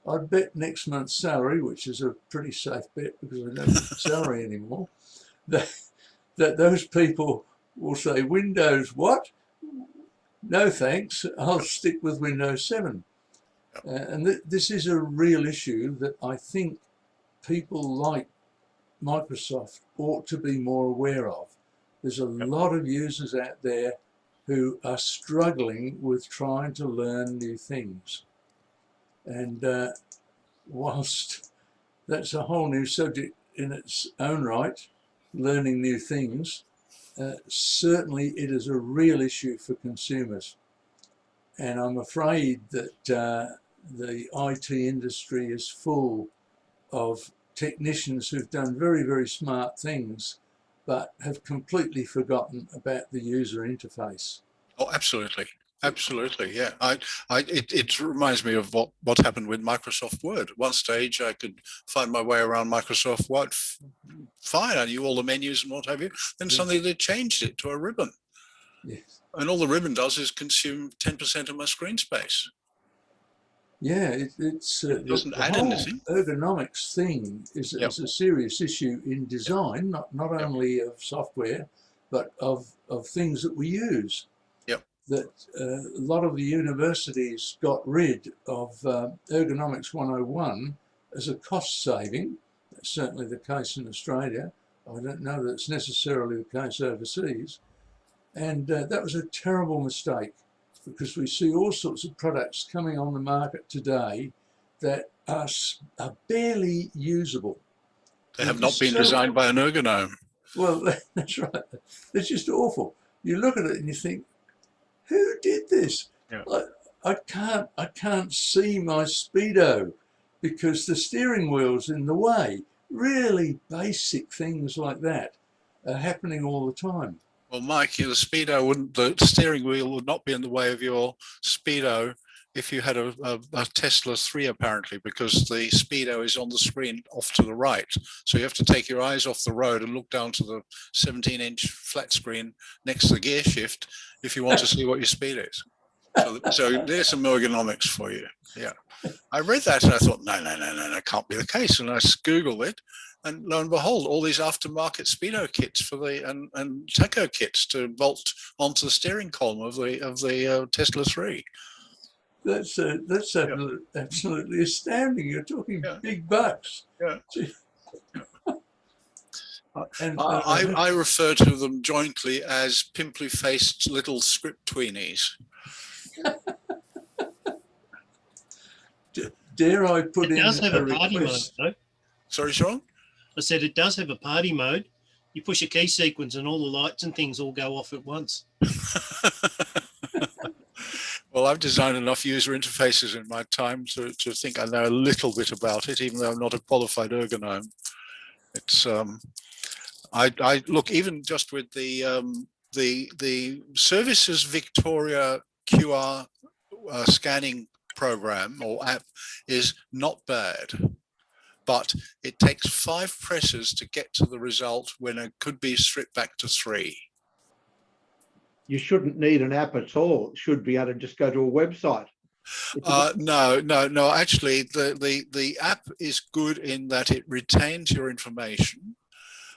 I'd bet next month's salary, which is a pretty safe bet because I don't get salary anymore, that those people will say, Windows what? No thanks, I'll stick with Windows 7. And this is a real issue that I think people like Microsoft ought to be more aware of. There's a lot of users out there who are struggling with trying to learn new things. And whilst that's a whole new subject in its own right, learning new things, certainly it is a real issue for consumers. And I'm afraid that the IT industry is full of technicians who've done very, very smart things, but have completely forgotten about the user interface. Oh, absolutely. Absolutely, yeah. It reminds me of what happened with Microsoft Word. At one stage, I could find my way around Microsoft Word fine. I knew all the menus and what have you. Then suddenly they changed it to a ribbon. Yes. And all the ribbon does is consume 10% of my screen space. Yeah, it doesn't add anything. Ergonomics thing is a serious issue in design, not only of software, but of things that we use. That a lot of the universities got rid of Ergonomics 101 as a cost saving. That's certainly the case in Australia. I don't know that it's necessarily the case overseas. And that was a terrible mistake, because we see all sorts of products coming on the market today that are barely usable. They have not been designed by an ergonome. Well, that's right. It's just awful. You look at it and you think, who did this? Yeah. I can't see my Speedo because the steering wheel's in the way. Really basic things like that are happening all the time. Well, Mike, the steering wheel would not be in the way of your Speedo if you had a Tesla 3, apparently, because the Speedo is on the screen off to the right. So you have to take your eyes off the road and look down to the 17-inch flat screen next to the gear shift if you want to see what your speed is. So there's some ergonomics for you. Yeah. I read that and I thought, no, that can't be the case. And I Googled it. And lo and behold, all these aftermarket Speedo kits and Taco kits to bolt onto the steering column of the Tesla 3. That's absolutely astounding. You're talking big bucks. Yeah. And I refer to them jointly as pimply-faced little script tweenies. Dare I put in? It does have a party mode, request? though. Sorry, Sean? I said it does have a party mode. You push a key sequence and all the lights and things all go off at once. Well, I've designed enough user interfaces in my time to think I know a little bit about it, even though I'm not a qualified ergonom. It's I look, even just with the Services Victoria QR scanning program or app is not bad, but it takes 5 presses to get to the result when it could be stripped back to 3. You shouldn't need an app at all. It should be able to just go to a website. No. Actually, the app is good in that it retains your information.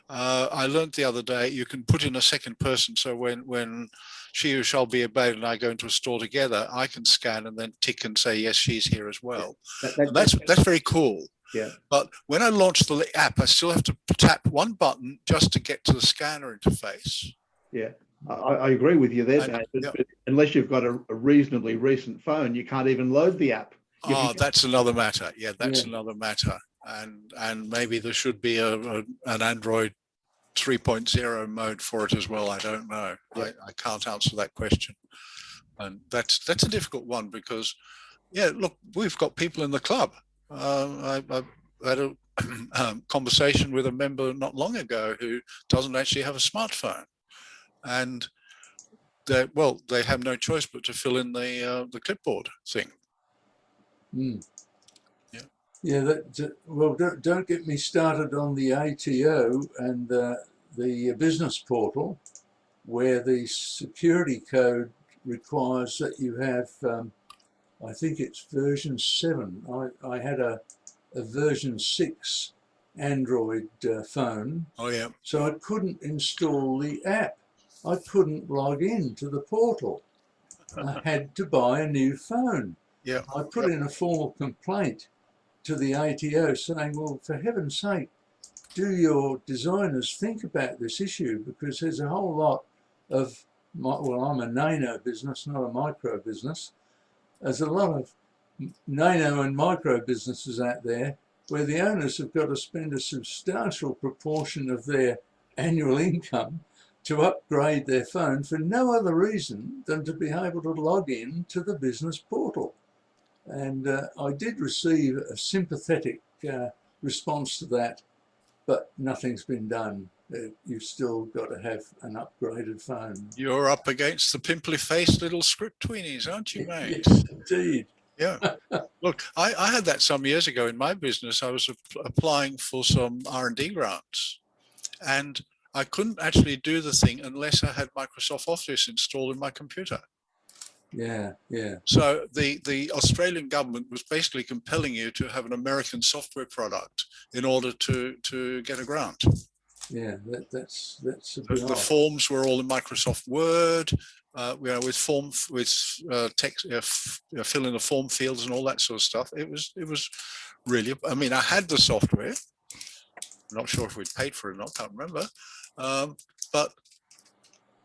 I learned the other day you can put in a second person, so when she who shall be obeyed and I go into a store together, I can scan and then tick and say yes, she's here as well. That's very cool. Yeah. But when I launch the app, I still have to tap one button just to get to the scanner interface. Yeah. I agree with you there, David, but unless you've got a reasonably recent phone, you can't even load the app. That's another matter. Yeah, that's another matter. And maybe there should be an Android 3.0 mode for it as well. I don't know. I can't answer that question. And that's a difficult one because, yeah, look, we've got people in the club. I had a conversation with a member not long ago who doesn't actually have a smartphone. And they have no choice but to fill in the clipboard thing. Mm. Yeah. Well, don't get me started on the ATO and the business portal, where the security code requires that you have, I think it's version 7. I had a version 6 Android phone. Oh yeah. So I couldn't install the app. I couldn't log in to the portal. I had to buy a new phone. Yeah. I put in a formal complaint to the ATO saying, well, for heaven's sake, do your designers think about this issue? Because there's a whole lot of, I'm a nano business, not a micro business. There's a lot of nano and micro businesses out there where the owners have got to spend a substantial proportion of their annual income to upgrade their phone for no other reason than to be able to log in to the business portal. And I did receive a sympathetic response to that, but nothing's been done. You've still got to have an upgraded phone. You're up against the pimply-faced little script tweenies, aren't you, mate? Yes, indeed. Yeah. Look, I had that some years ago in my business. I was applying for some R&D grants, and I couldn't actually do the thing unless I had Microsoft Office installed in my computer. Yeah, yeah. So the Australian government was basically compelling you to have an American software product in order to get a grant. Yeah, that's a bit The forms were all in Microsoft Word, with text, fill in the form fields and all that sort of stuff. It was really. I mean, I had the software. I'm not sure if we'd paid for it or not. Can't remember. But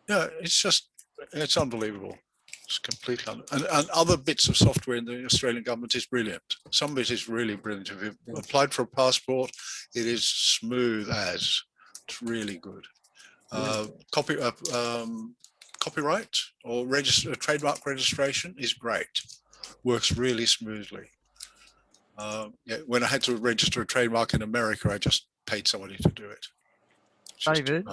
yeah, it's unbelievable. It's completely and other bits of software in the Australian government is brilliant. Some of it is really brilliant. If you've applied for a passport, it is smooth as. It's really good. Copyright or trademark registration is great. Works really smoothly. When I had to register a trademark in America, I just paid somebody to do it. David,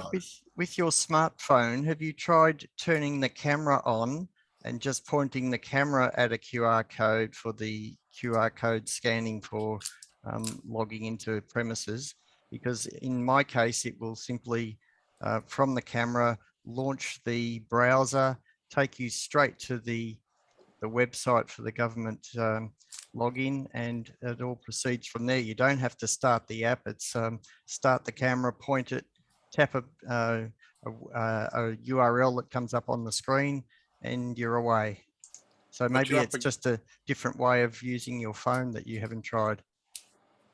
with your smartphone, have you tried turning the camera on and just pointing the camera at a QR code for the QR code scanning for logging into premises? Because in my case, it will simply, from the camera, launch the browser, take you straight to the website for the government login, and it all proceeds from there. You don't have to start the app. It's start the camera, point it, tap a URL that comes up on the screen, and you're away. So maybe it's just a different way of using your phone that you haven't tried.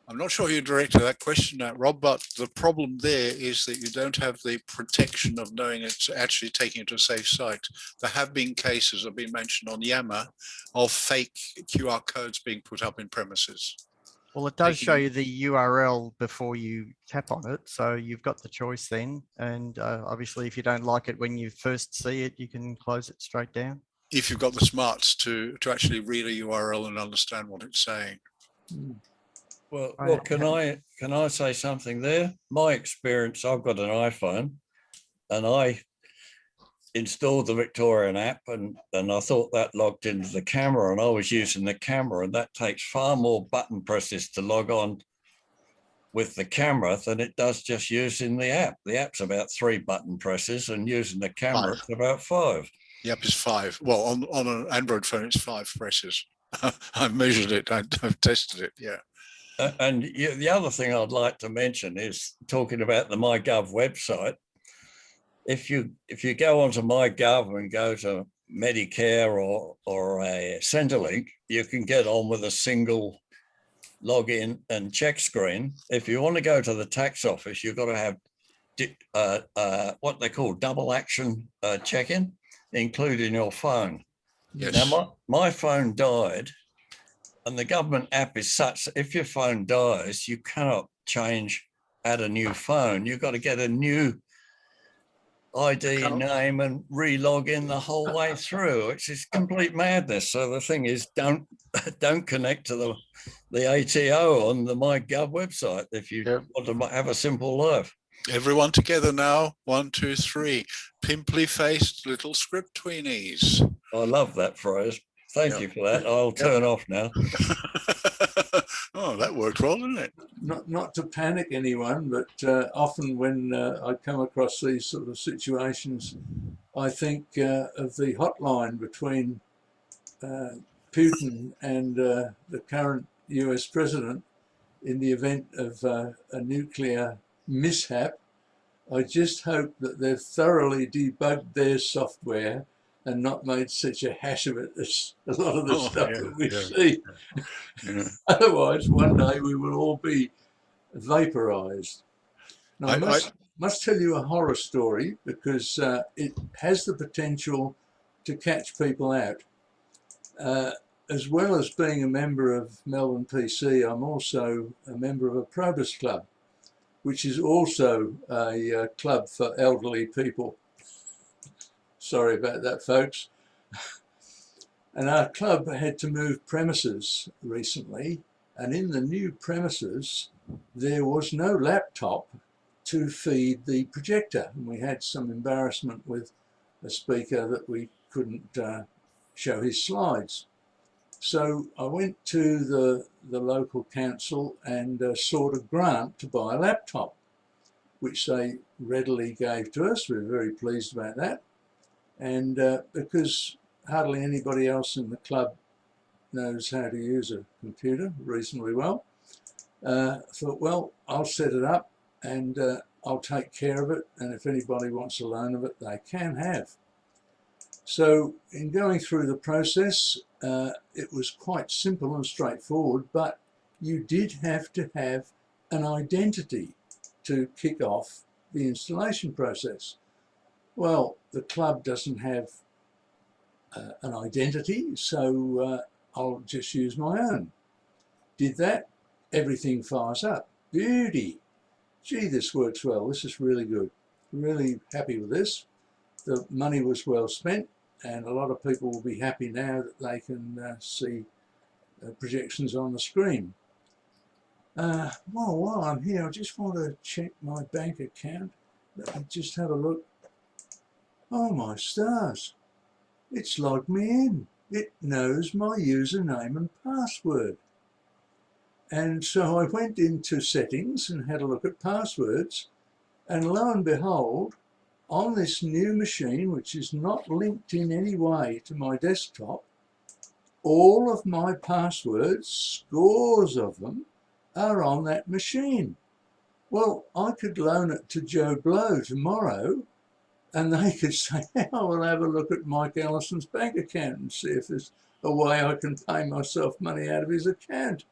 I'm not sure you directed that question at Rob, but the problem there is that you don't have the protection of knowing it's actually taking it to a safe site. There have been cases that have been mentioned on Yammer of fake QR codes being put up in premises. Well, it does show you the URL before you tap on it, so you've got the choice then. And obviously, if you don't like it when you first see it, you can close it straight down. if you've got the smarts to actually read a URL and understand what it's saying. Well, Right. can I say something there? My experience, I've got an iPhone and I installed the Victorian app and I thought that logged into the camera, and I was using the camera, and that takes far more button presses to log on with the camera than it does just using the app. The app's about 3 button presses, and using the camera, it's about 5. The app is 5. Well, on an Android phone, it's 5 presses. I've measured it. I've tested it. Yeah. And the other thing I'd like to mention is talking about the MyGov website. If you go onto MyGov and go to Medicare or a Centrelink, you can get on with a single login and check screen. If you want to go to the tax office, you've got to have what they call double action check-in, including your phone. Yes. Now, my phone died, and the government app is such that if your phone dies, you cannot add a new phone. You've got to get a new ID name and re-log in the whole way through. It's complete madness. So the thing is, don't connect to the ATO on the MyGov website if you want to have a simple life. Everyone together now. 1, 2, 3. Pimply-faced little script tweenies. I love that phrase. Thank you for that. I'll turn off now. Oh, that worked well, didn't it? Not to panic anyone, but often when I come across these sort of situations, I think of the hotline between Putin and the current US president in the event of a nuclear mishap. I just hope that they've thoroughly debugged their software and not made such a hash of it as a lot of the stuff that we see. Yeah. Otherwise, one day we will all be vaporized. Now, I must tell you a horror story because it has the potential to catch people out. As well as being a member of MelbPC, I'm also a member of a Probus Club, which is also a club for elderly people. Sorry about that, folks. And our club had to move premises recently, and in the new premises there was no laptop to feed the projector, and we had some embarrassment with a speaker that we couldn't show his slides. So I went to the local council and sought a grant to buy a laptop, which they readily gave to us. We were very pleased about that. And because hardly anybody else in the club knows how to use a computer reasonably well, I thought, well, I'll set it up and I'll take care of it, and if anybody wants a loan of it, they can have. So in going through the process, it was quite simple and straightforward, but you did have to have an identity to kick off the installation process. Well, the club doesn't have an identity, so I'll just use my own. Did that, everything fires up. Beauty. Gee, this works well. This is really good. Really happy with this. The money was well spent, and a lot of people will be happy now that they can see projections on the screen. Well, while I'm here, I just want to check my bank account. Let me just have a look. Oh my stars, it's logged me in. It knows my username and password. And so I went into settings and had a look at passwords, and lo and behold, on this new machine, which is not linked in any way to my desktop, all of my passwords, scores of them, are on that machine. Well, I could loan it to Joe Blow tomorrow, and they could say, oh, we'll have a look at Mike Ellison's bank account and see if there's a way I can pay myself money out of his account.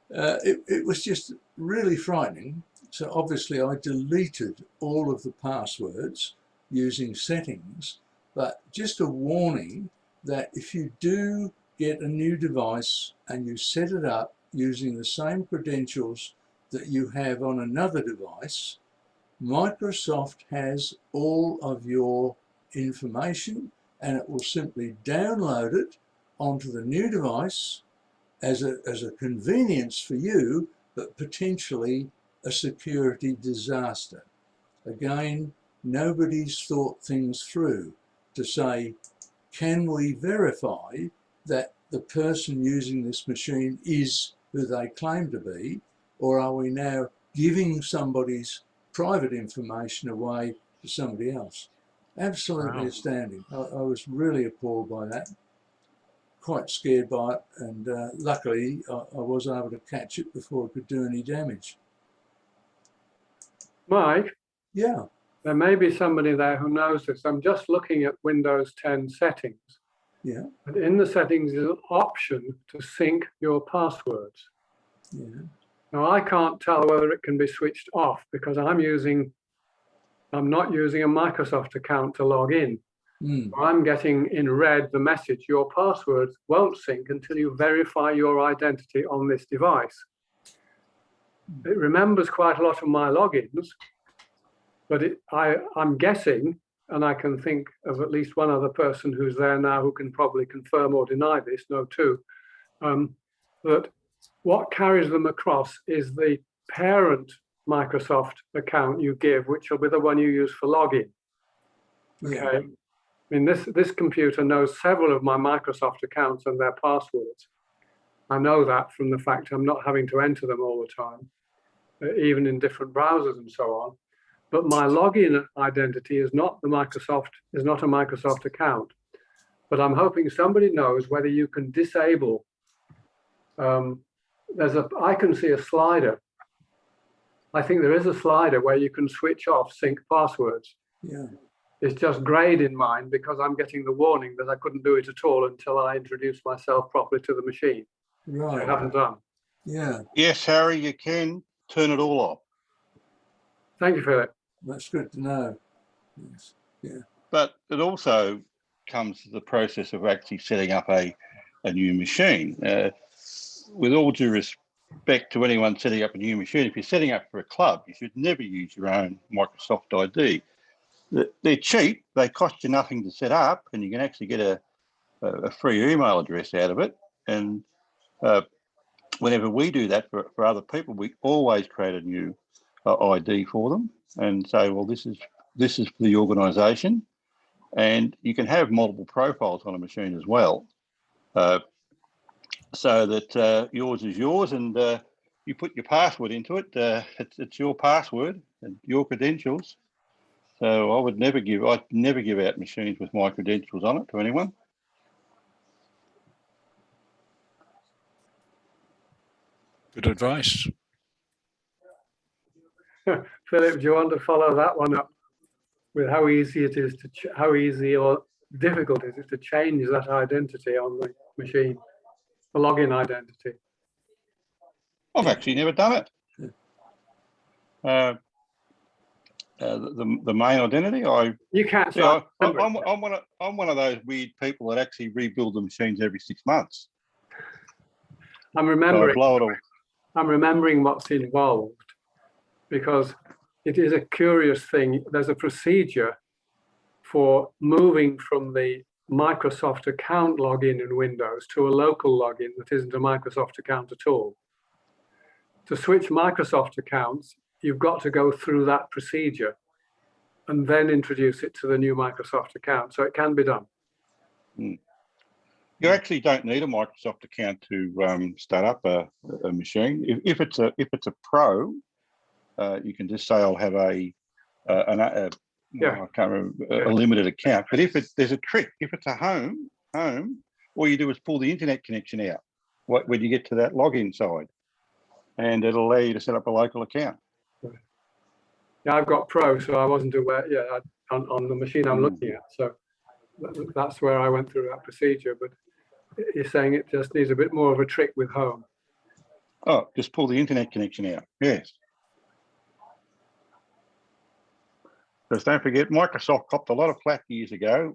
It was just really frightening. So obviously I deleted all of the passwords using settings, but just a warning that if you do get a new device and you set it up using the same credentials that you have on another device, Microsoft has all of your information and it will simply download it onto the new device as a convenience for you, but potentially a security disaster. Again, nobody's thought things through to say, can we verify that the person using this machine is who they claim to be, or are we now giving somebody's private information away to somebody else? Absolutely Wow. astounding. I was really appalled by that, quite scared by it, and luckily I was able to catch it before it could do any damage. Mike, Yeah, there may be somebody there who knows this. I'm just looking at Windows 10 settings. yeah, And in the settings is an option to sync your passwords. yeah. Now, I can't tell whether it can be switched off because I'm not using a Microsoft account to log in. Mm. I'm getting in red the message, your passwords won't sync until you verify your identity on this device. It remembers quite a lot of my logins, but I'm guessing, and I can think of at least one other person who's there now who can probably confirm or deny this, no two, that what carries them across is the parent Microsoft account you give, which will be the one you use for login. Okay. Yeah. I mean, this computer knows several of my Microsoft accounts and their passwords. I know that from the fact I'm not having to enter them all the time, even in different browsers and so on. But my login identity is not a Microsoft account. But I'm hoping somebody knows whether you can disable. I can see a slider. I think there is a slider where you can switch off sync passwords. Yeah. It's just grayed in mine because I'm getting the warning that I couldn't do it at all until I introduced myself properly to the machine. Right. I haven't done. Yeah. Yes, Harry, you can turn it all off. Thank you, Philip. That's good to know. Yes. Yeah. But it also comes to the process of actually setting up a new machine. With all due respect to anyone setting up a new machine, if you're setting up for a club, you should never use your own Microsoft ID. They're cheap, they cost you nothing to set up, and you can actually get a free email address out of it. And whenever we do that for other people, we always create a new ID for them and say, well, this is for the organisation. And you can have multiple profiles on a machine as well, so that yours is yours, and you put your password into it. It's your password and your credentials. So I'd never give out machines with my credentials on it to anyone. Good advice. Philip, do you want to follow that one up with how easy it is to, how easy or difficult is it to change that identity on the machine, the login identity? I've actually never done it. The main identity, you can't. Yeah, I'm one of those weird people that actually rebuild the machines every 6 months. I'm remembering. So I'm remembering what's involved because it is a curious thing. There's a procedure for moving from the Microsoft account login in Windows to a local login that isn't a Microsoft account at all. To switch Microsoft accounts, you've got to go through that procedure and then introduce it to the new Microsoft account. So it can be done. You actually don't need a Microsoft account to start up a machine. If it's a pro, you can just say I'll have I can't remember, a limited account. But there's a trick. If it's a home, all you do is pull the internet connection out when you get to that login side, and it'll allow you to set up a local account. Yeah, I've got Pro, so I wasn't aware. Yeah, on the machine I'm looking at. So that's where I went through that procedure. But you're saying it just needs a bit more of a trick with Home. Oh, just pull the internet connection out. Yes. Because don't forget, Microsoft copped a lot of flack years ago,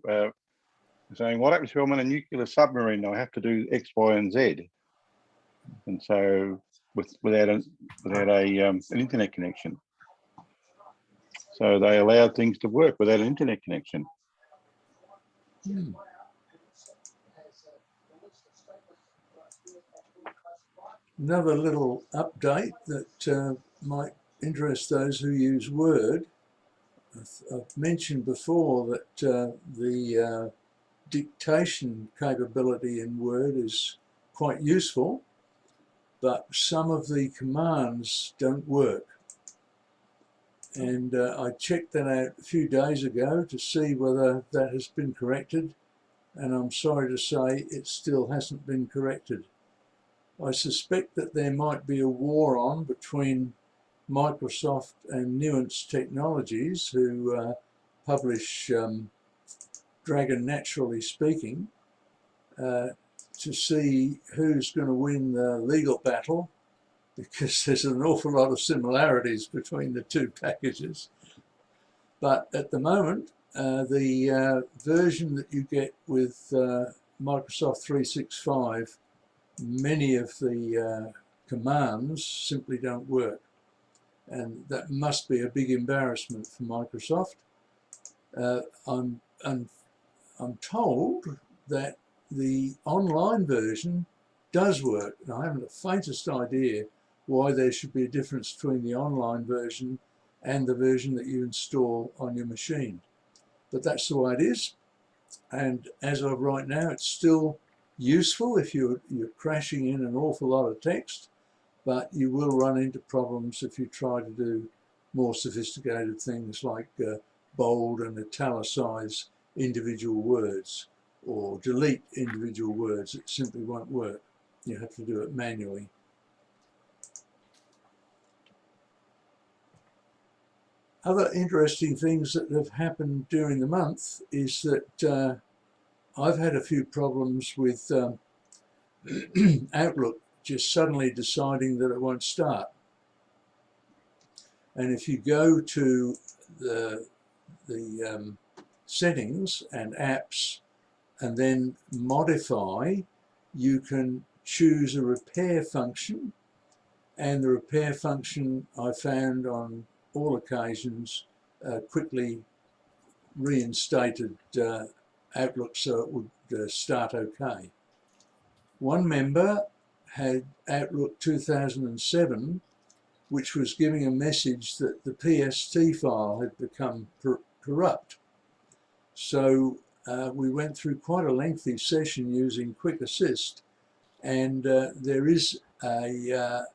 saying, what happens if I'm on a nuclear submarine? I have to do X, Y, and Z. And so without an internet connection. So they allowed things to work without an internet connection. Another little update that might interest those who use Word. I've mentioned before that the dictation capability in Word is quite useful, but some of the commands don't work. And I checked that out a few days ago to see whether that has been corrected, and I'm sorry to say it still hasn't been corrected. I suspect that there might be a war on between Microsoft and Nuance Technologies, who publish Dragon Naturally Speaking, to see who's going to win the legal battle, because there's an awful lot of similarities between the two packages. But at the moment, the version that you get with Microsoft 365, many of the commands simply don't work. And that must be a big embarrassment for Microsoft. I'm told that the online version does work, and I haven't the faintest idea why there should be a difference between the online version and the version that you install on your machine. But that's the way it is, and as of right now, it's still useful if you're crashing in an awful lot of text, but you will run into problems if you try to do more sophisticated things like bold and italicize individual words or delete individual words. It simply won't work. You have to do it manually. Other interesting things that have happened during the month is that I've had a few problems with Outlook just suddenly deciding that it won't start. And if you go to the settings and apps and then modify, you can choose a repair function, and the repair function I found on all occasions quickly reinstated Outlook so it would start okay. One member had Outlook 2007, which was giving a message that the PST file had become corrupt. So we went through quite a lengthy session using Quick Assist, and there is a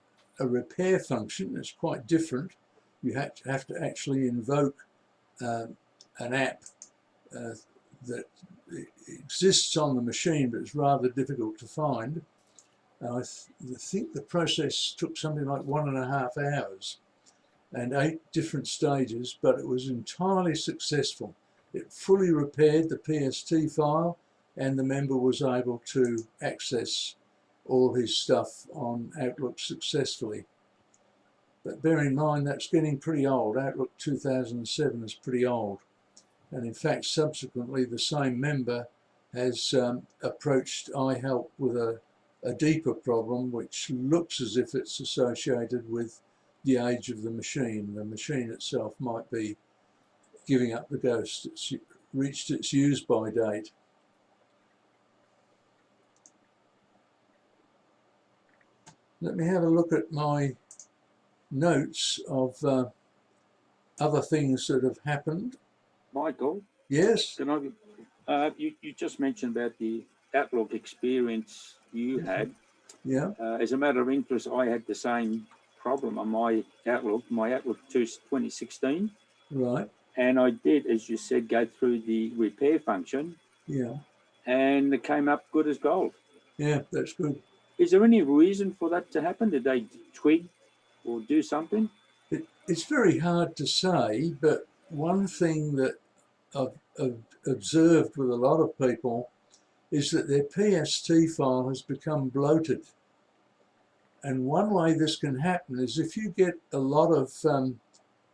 repair function that's quite different. You have to actually invoke an app that exists on the machine, but it's rather difficult to find. I think the process took something like 1.5 hours and 8 different stages, but it was entirely successful. It fully repaired the PST file, and the member was able to access all his stuff on Outlook successfully. But bear in mind, that's getting pretty old. Outlook 2007 is pretty old. And in fact, subsequently, the same member has approached iHelp with a deeper problem, which looks as if it's associated with the age of the machine. The machine itself might be giving up the ghost. It's reached its use-by date. Let me have a look at my notes of other things that have happened. Michael? Yes? Can I, you just mentioned about the Outlook experience you had. Yeah. As a matter of interest, I had the same problem on my Outlook 2016. Right. And I did, as you said, go through the repair function. Yeah. And it came up good as gold. Yeah, that's good. Is there any reason for that to happen? Did they twig or do something? It's very hard to say, but one thing that I've observed with a lot of people is that their PST file has become bloated. And one way this can happen is if you get a lot of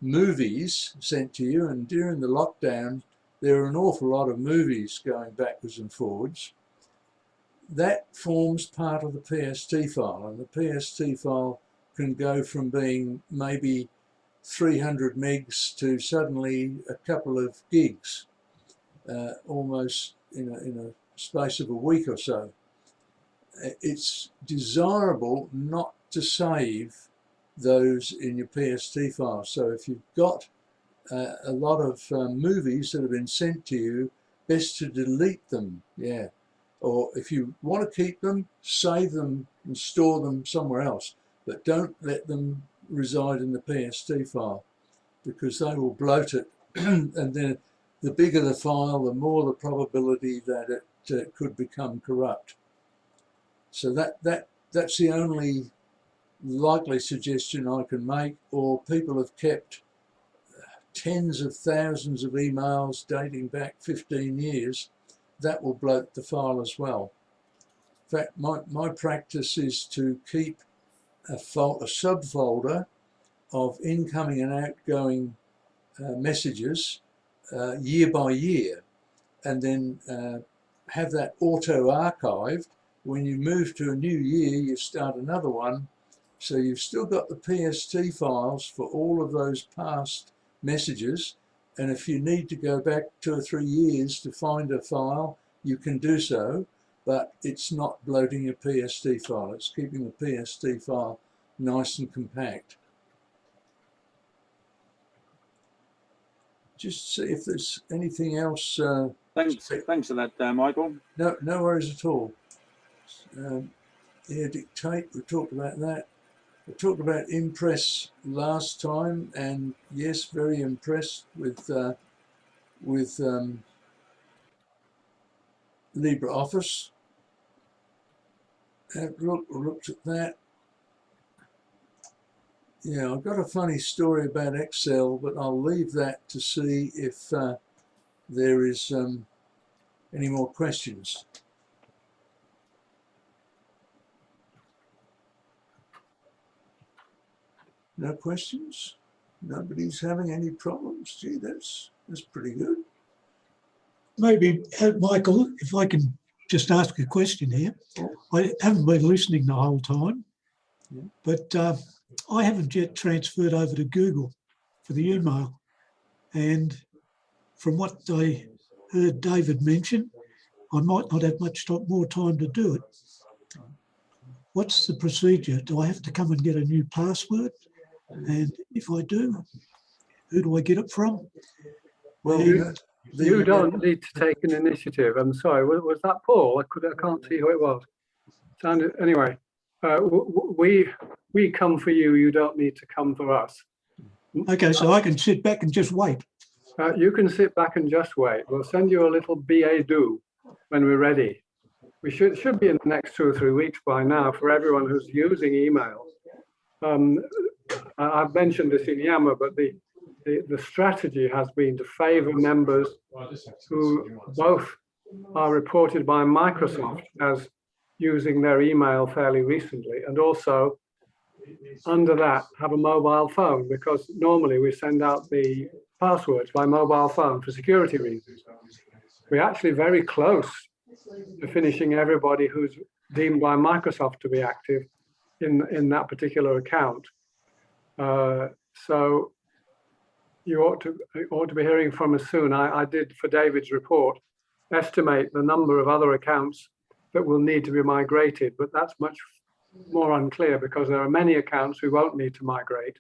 movies sent to you, and during the lockdown there are an awful lot of movies going backwards and forwards, that forms part of the PST file, and the PST file can go from being maybe 300 megs to suddenly a couple of gigs almost in a space of a week or so. It's desirable not to save those in your PST file. So if you've got a lot of movies that have been sent to you, best to delete them, yeah. Or if you want to keep them, save them and store them somewhere else, but don't let them reside in the PST file, because they will bloat it, and then the bigger the file, the more the probability that it could become corrupt. So that's the only likely suggestion I can make. Or people have kept tens of thousands of emails dating back 15 years. That will bloat the file as well. In fact, my practice is to keep a subfolder of incoming and outgoing messages year by year, and then have that auto-archived. When you move to a new year, you start another one. So you've still got the PST files for all of those past messages. And if you need to go back 2 or 3 years to find a file, you can do so, but it's not bloating your PST file. It's keeping the PST file nice and compact. Just see if there's anything else. Thanks for that, Michael. No worries at all. Yeah, dictate, we talked about that. We talked about Impress last time, and yes, very impressed with LibreOffice. Looked at that. Yeah, I've got a funny story about Excel, but I'll leave that to see if there is any more questions. No questions? Nobody's having any problems? Gee, that's pretty good. Maybe, Michael, if I can just ask a question here. I haven't been listening the whole time, but I haven't yet transferred over to Google for the email. And from what I heard David mention, I might not have much more time to do it. What's the procedure? Do I have to come and get a new password? And if I do, who do I get it from? Well, you don't need to take an initiative. I'm sorry, was that Paul? I can't see who it was. Sounded anyway. We come for you. You don't need to come for us. Okay, so I can sit back and just wait. You can sit back and just wait. We'll send you a little BA do when we're ready. We should be in the next 2 or 3 weeks by now for everyone who's using email. I've mentioned this in Yammer, but the strategy has been to favour members who both are reported by Microsoft as using their email fairly recently, and also under that have a mobile phone, because normally we send out the passwords by mobile phone for security reasons. We're actually very close to finishing everybody who's deemed by Microsoft to be active in that particular account. So you ought to be hearing from us soon. I did, for David's report, estimate the number of other accounts that will need to be migrated, but that's much more unclear because there are many accounts we won't need to migrate.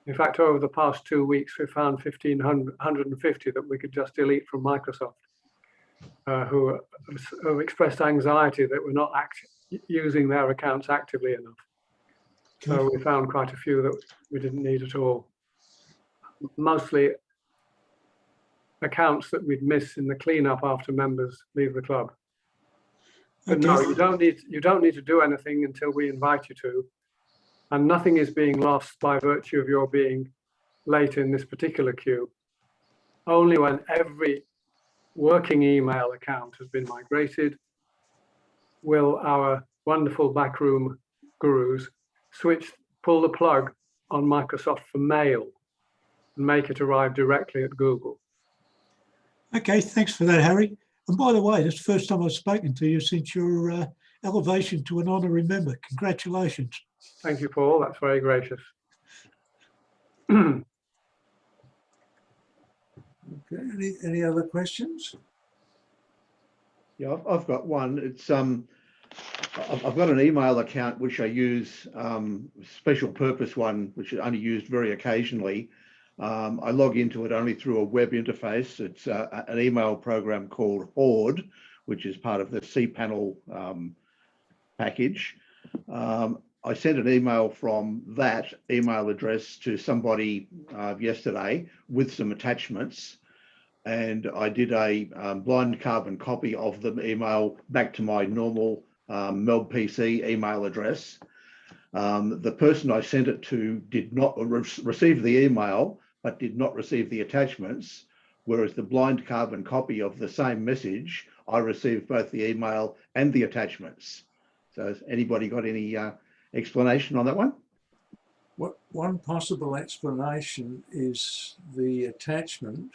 In fact, over the past 2 weeks, we found 1,550 that we could just delete from Microsoft, who expressed anxiety that we're not using their accounts actively enough. So we found quite a few that we didn't need at all. Mostly accounts that we'd miss in the cleanup after members leave the club. But no, you don't need to do anything until we invite you to, and nothing is being lost by virtue of your being late in this particular queue. Only when every working email account has been migrated will our wonderful backroom gurus pull the plug on Microsoft for Mail and make it arrive directly at Google. Okay, thanks for that, Harry. And by the way, this is the first time I've spoken to you since your elevation to an honorary member. Congratulations. Thank you, Paul. That's very gracious. Okay, any other questions? Yeah, I've got one. It's I've got an email account which I use, special purpose one, which is only used very occasionally. I log into it only through a web interface. It's an email program called Horde, which is part of the cPanel package. I sent an email from that email address to somebody yesterday with some attachments, and I did a blind carbon copy of the email back to my normal MelbPC email address. The person I sent it to did not receive the email, but did not receive the attachments, whereas the blind carbon copy of the same message, I received both the email and the attachments. So has anybody got any explanation on that one? One possible explanation is the attachment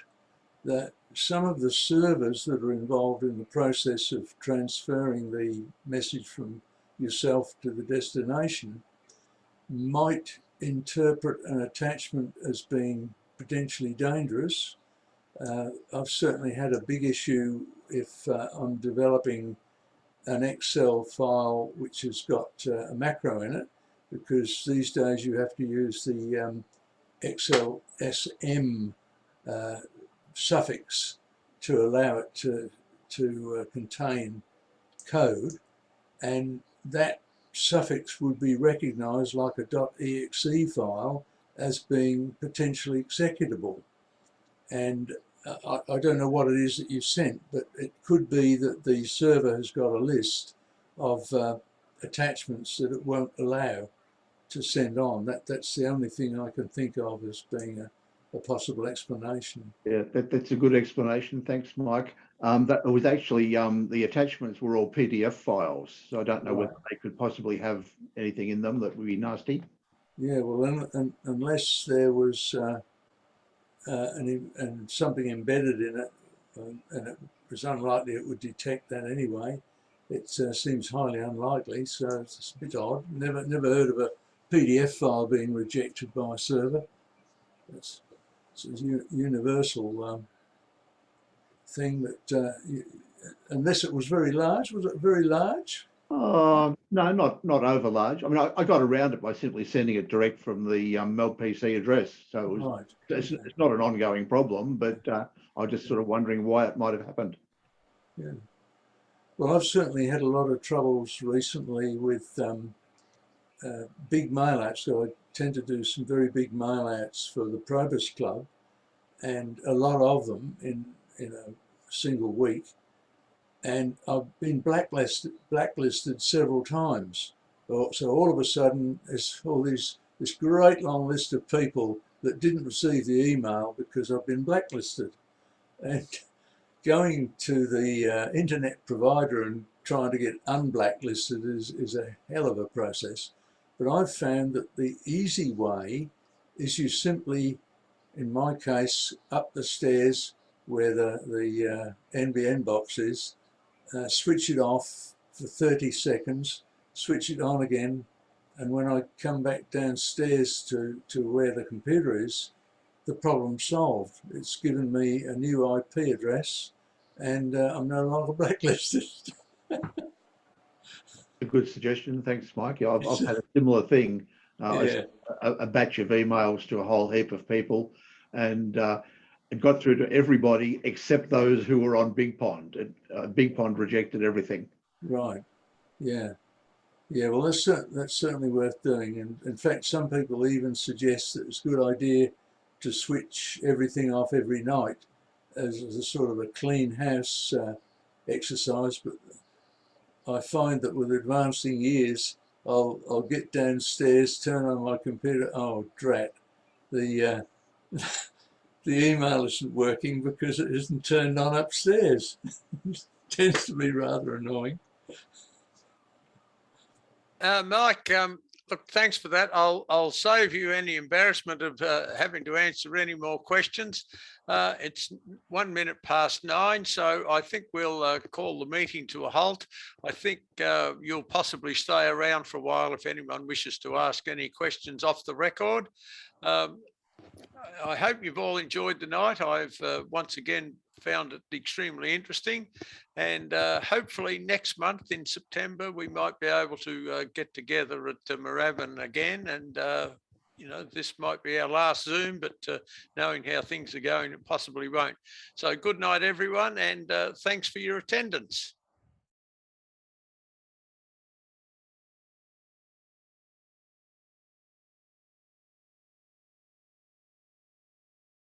that some of the servers that are involved in the process of transferring the message from yourself to the destination might interpret an attachment as being potentially dangerous. I've certainly had a big issue if I'm developing an Excel file which has got a macro in it, because these days you have to use the Excel SM suffix to allow it to contain code, and that suffix would be recognized like a .exe file as being potentially executable. And I don't know what it is that you've sent, but it could be that the server has got a list of attachments that it won't allow to send on. That's the only thing I can think of as being a possible explanation. Yeah, that's a good explanation. Thanks, Mike. That was actually, the attachments were all PDF files, so I don't know whether they could possibly have anything in them that would be nasty. Yeah, well, unless there was something embedded in it, and it was unlikely it would detect that anyway. It seems highly unlikely, so it's a bit odd. Never heard of a PDF file being rejected by a server. It's a universal thing that, unless it was very large. Was it very large? No, not over large. I mean, I got around it by simply sending it direct from the MelbPC address. So it was, it's not an ongoing problem, but I was just sort of wondering why it might have happened. Yeah. Well, I've certainly had a lot of troubles recently with big mail-outs. So I tend to do some very big mail-outs for the Probus Club, and a lot of them in a single week. And I've been blacklisted several times. So all of a sudden, there's this great long list of people that didn't receive the email because I've been blacklisted. And going to the internet provider and trying to get unblacklisted is a hell of a process. But I've found that the easy way is you simply, in my case, up the stairs where the NBN box is, switch it off for 30 seconds, switch it on again, and when I come back downstairs to where the computer is, the problem's solved. It's given me a new IP address, and I'm no longer blacklisted. A good suggestion. Thanks, Mike. Yeah, I've had a similar thing. I sent a batch of emails to a whole heap of people, and it got through to everybody except those who were on Big Pond. Big Pond rejected everything. Right. Yeah. Yeah. Well, that's certainly worth doing. And in fact, some people even suggest that it's a good idea to switch everything off every night as a sort of a clean house exercise. But I find that with advancing years, I'll get downstairs, turn on my computer. Oh, drat! The email isn't working because it isn't turned on upstairs. It tends to be rather annoying. Mike, look, thanks for that. I'll save you any embarrassment of having to answer any more questions. It's 1 minute past 9, so I think we'll call the meeting to a halt. I think you'll possibly stay around for a while if anyone wishes to ask any questions off the record. I hope you've all enjoyed the night. I've once again found it extremely interesting. And hopefully next month in September, we might be able to get together at Moorabbin again. And, you know, this might be our last Zoom, but knowing how things are going, it possibly won't. So good night, everyone. And thanks for your attendance.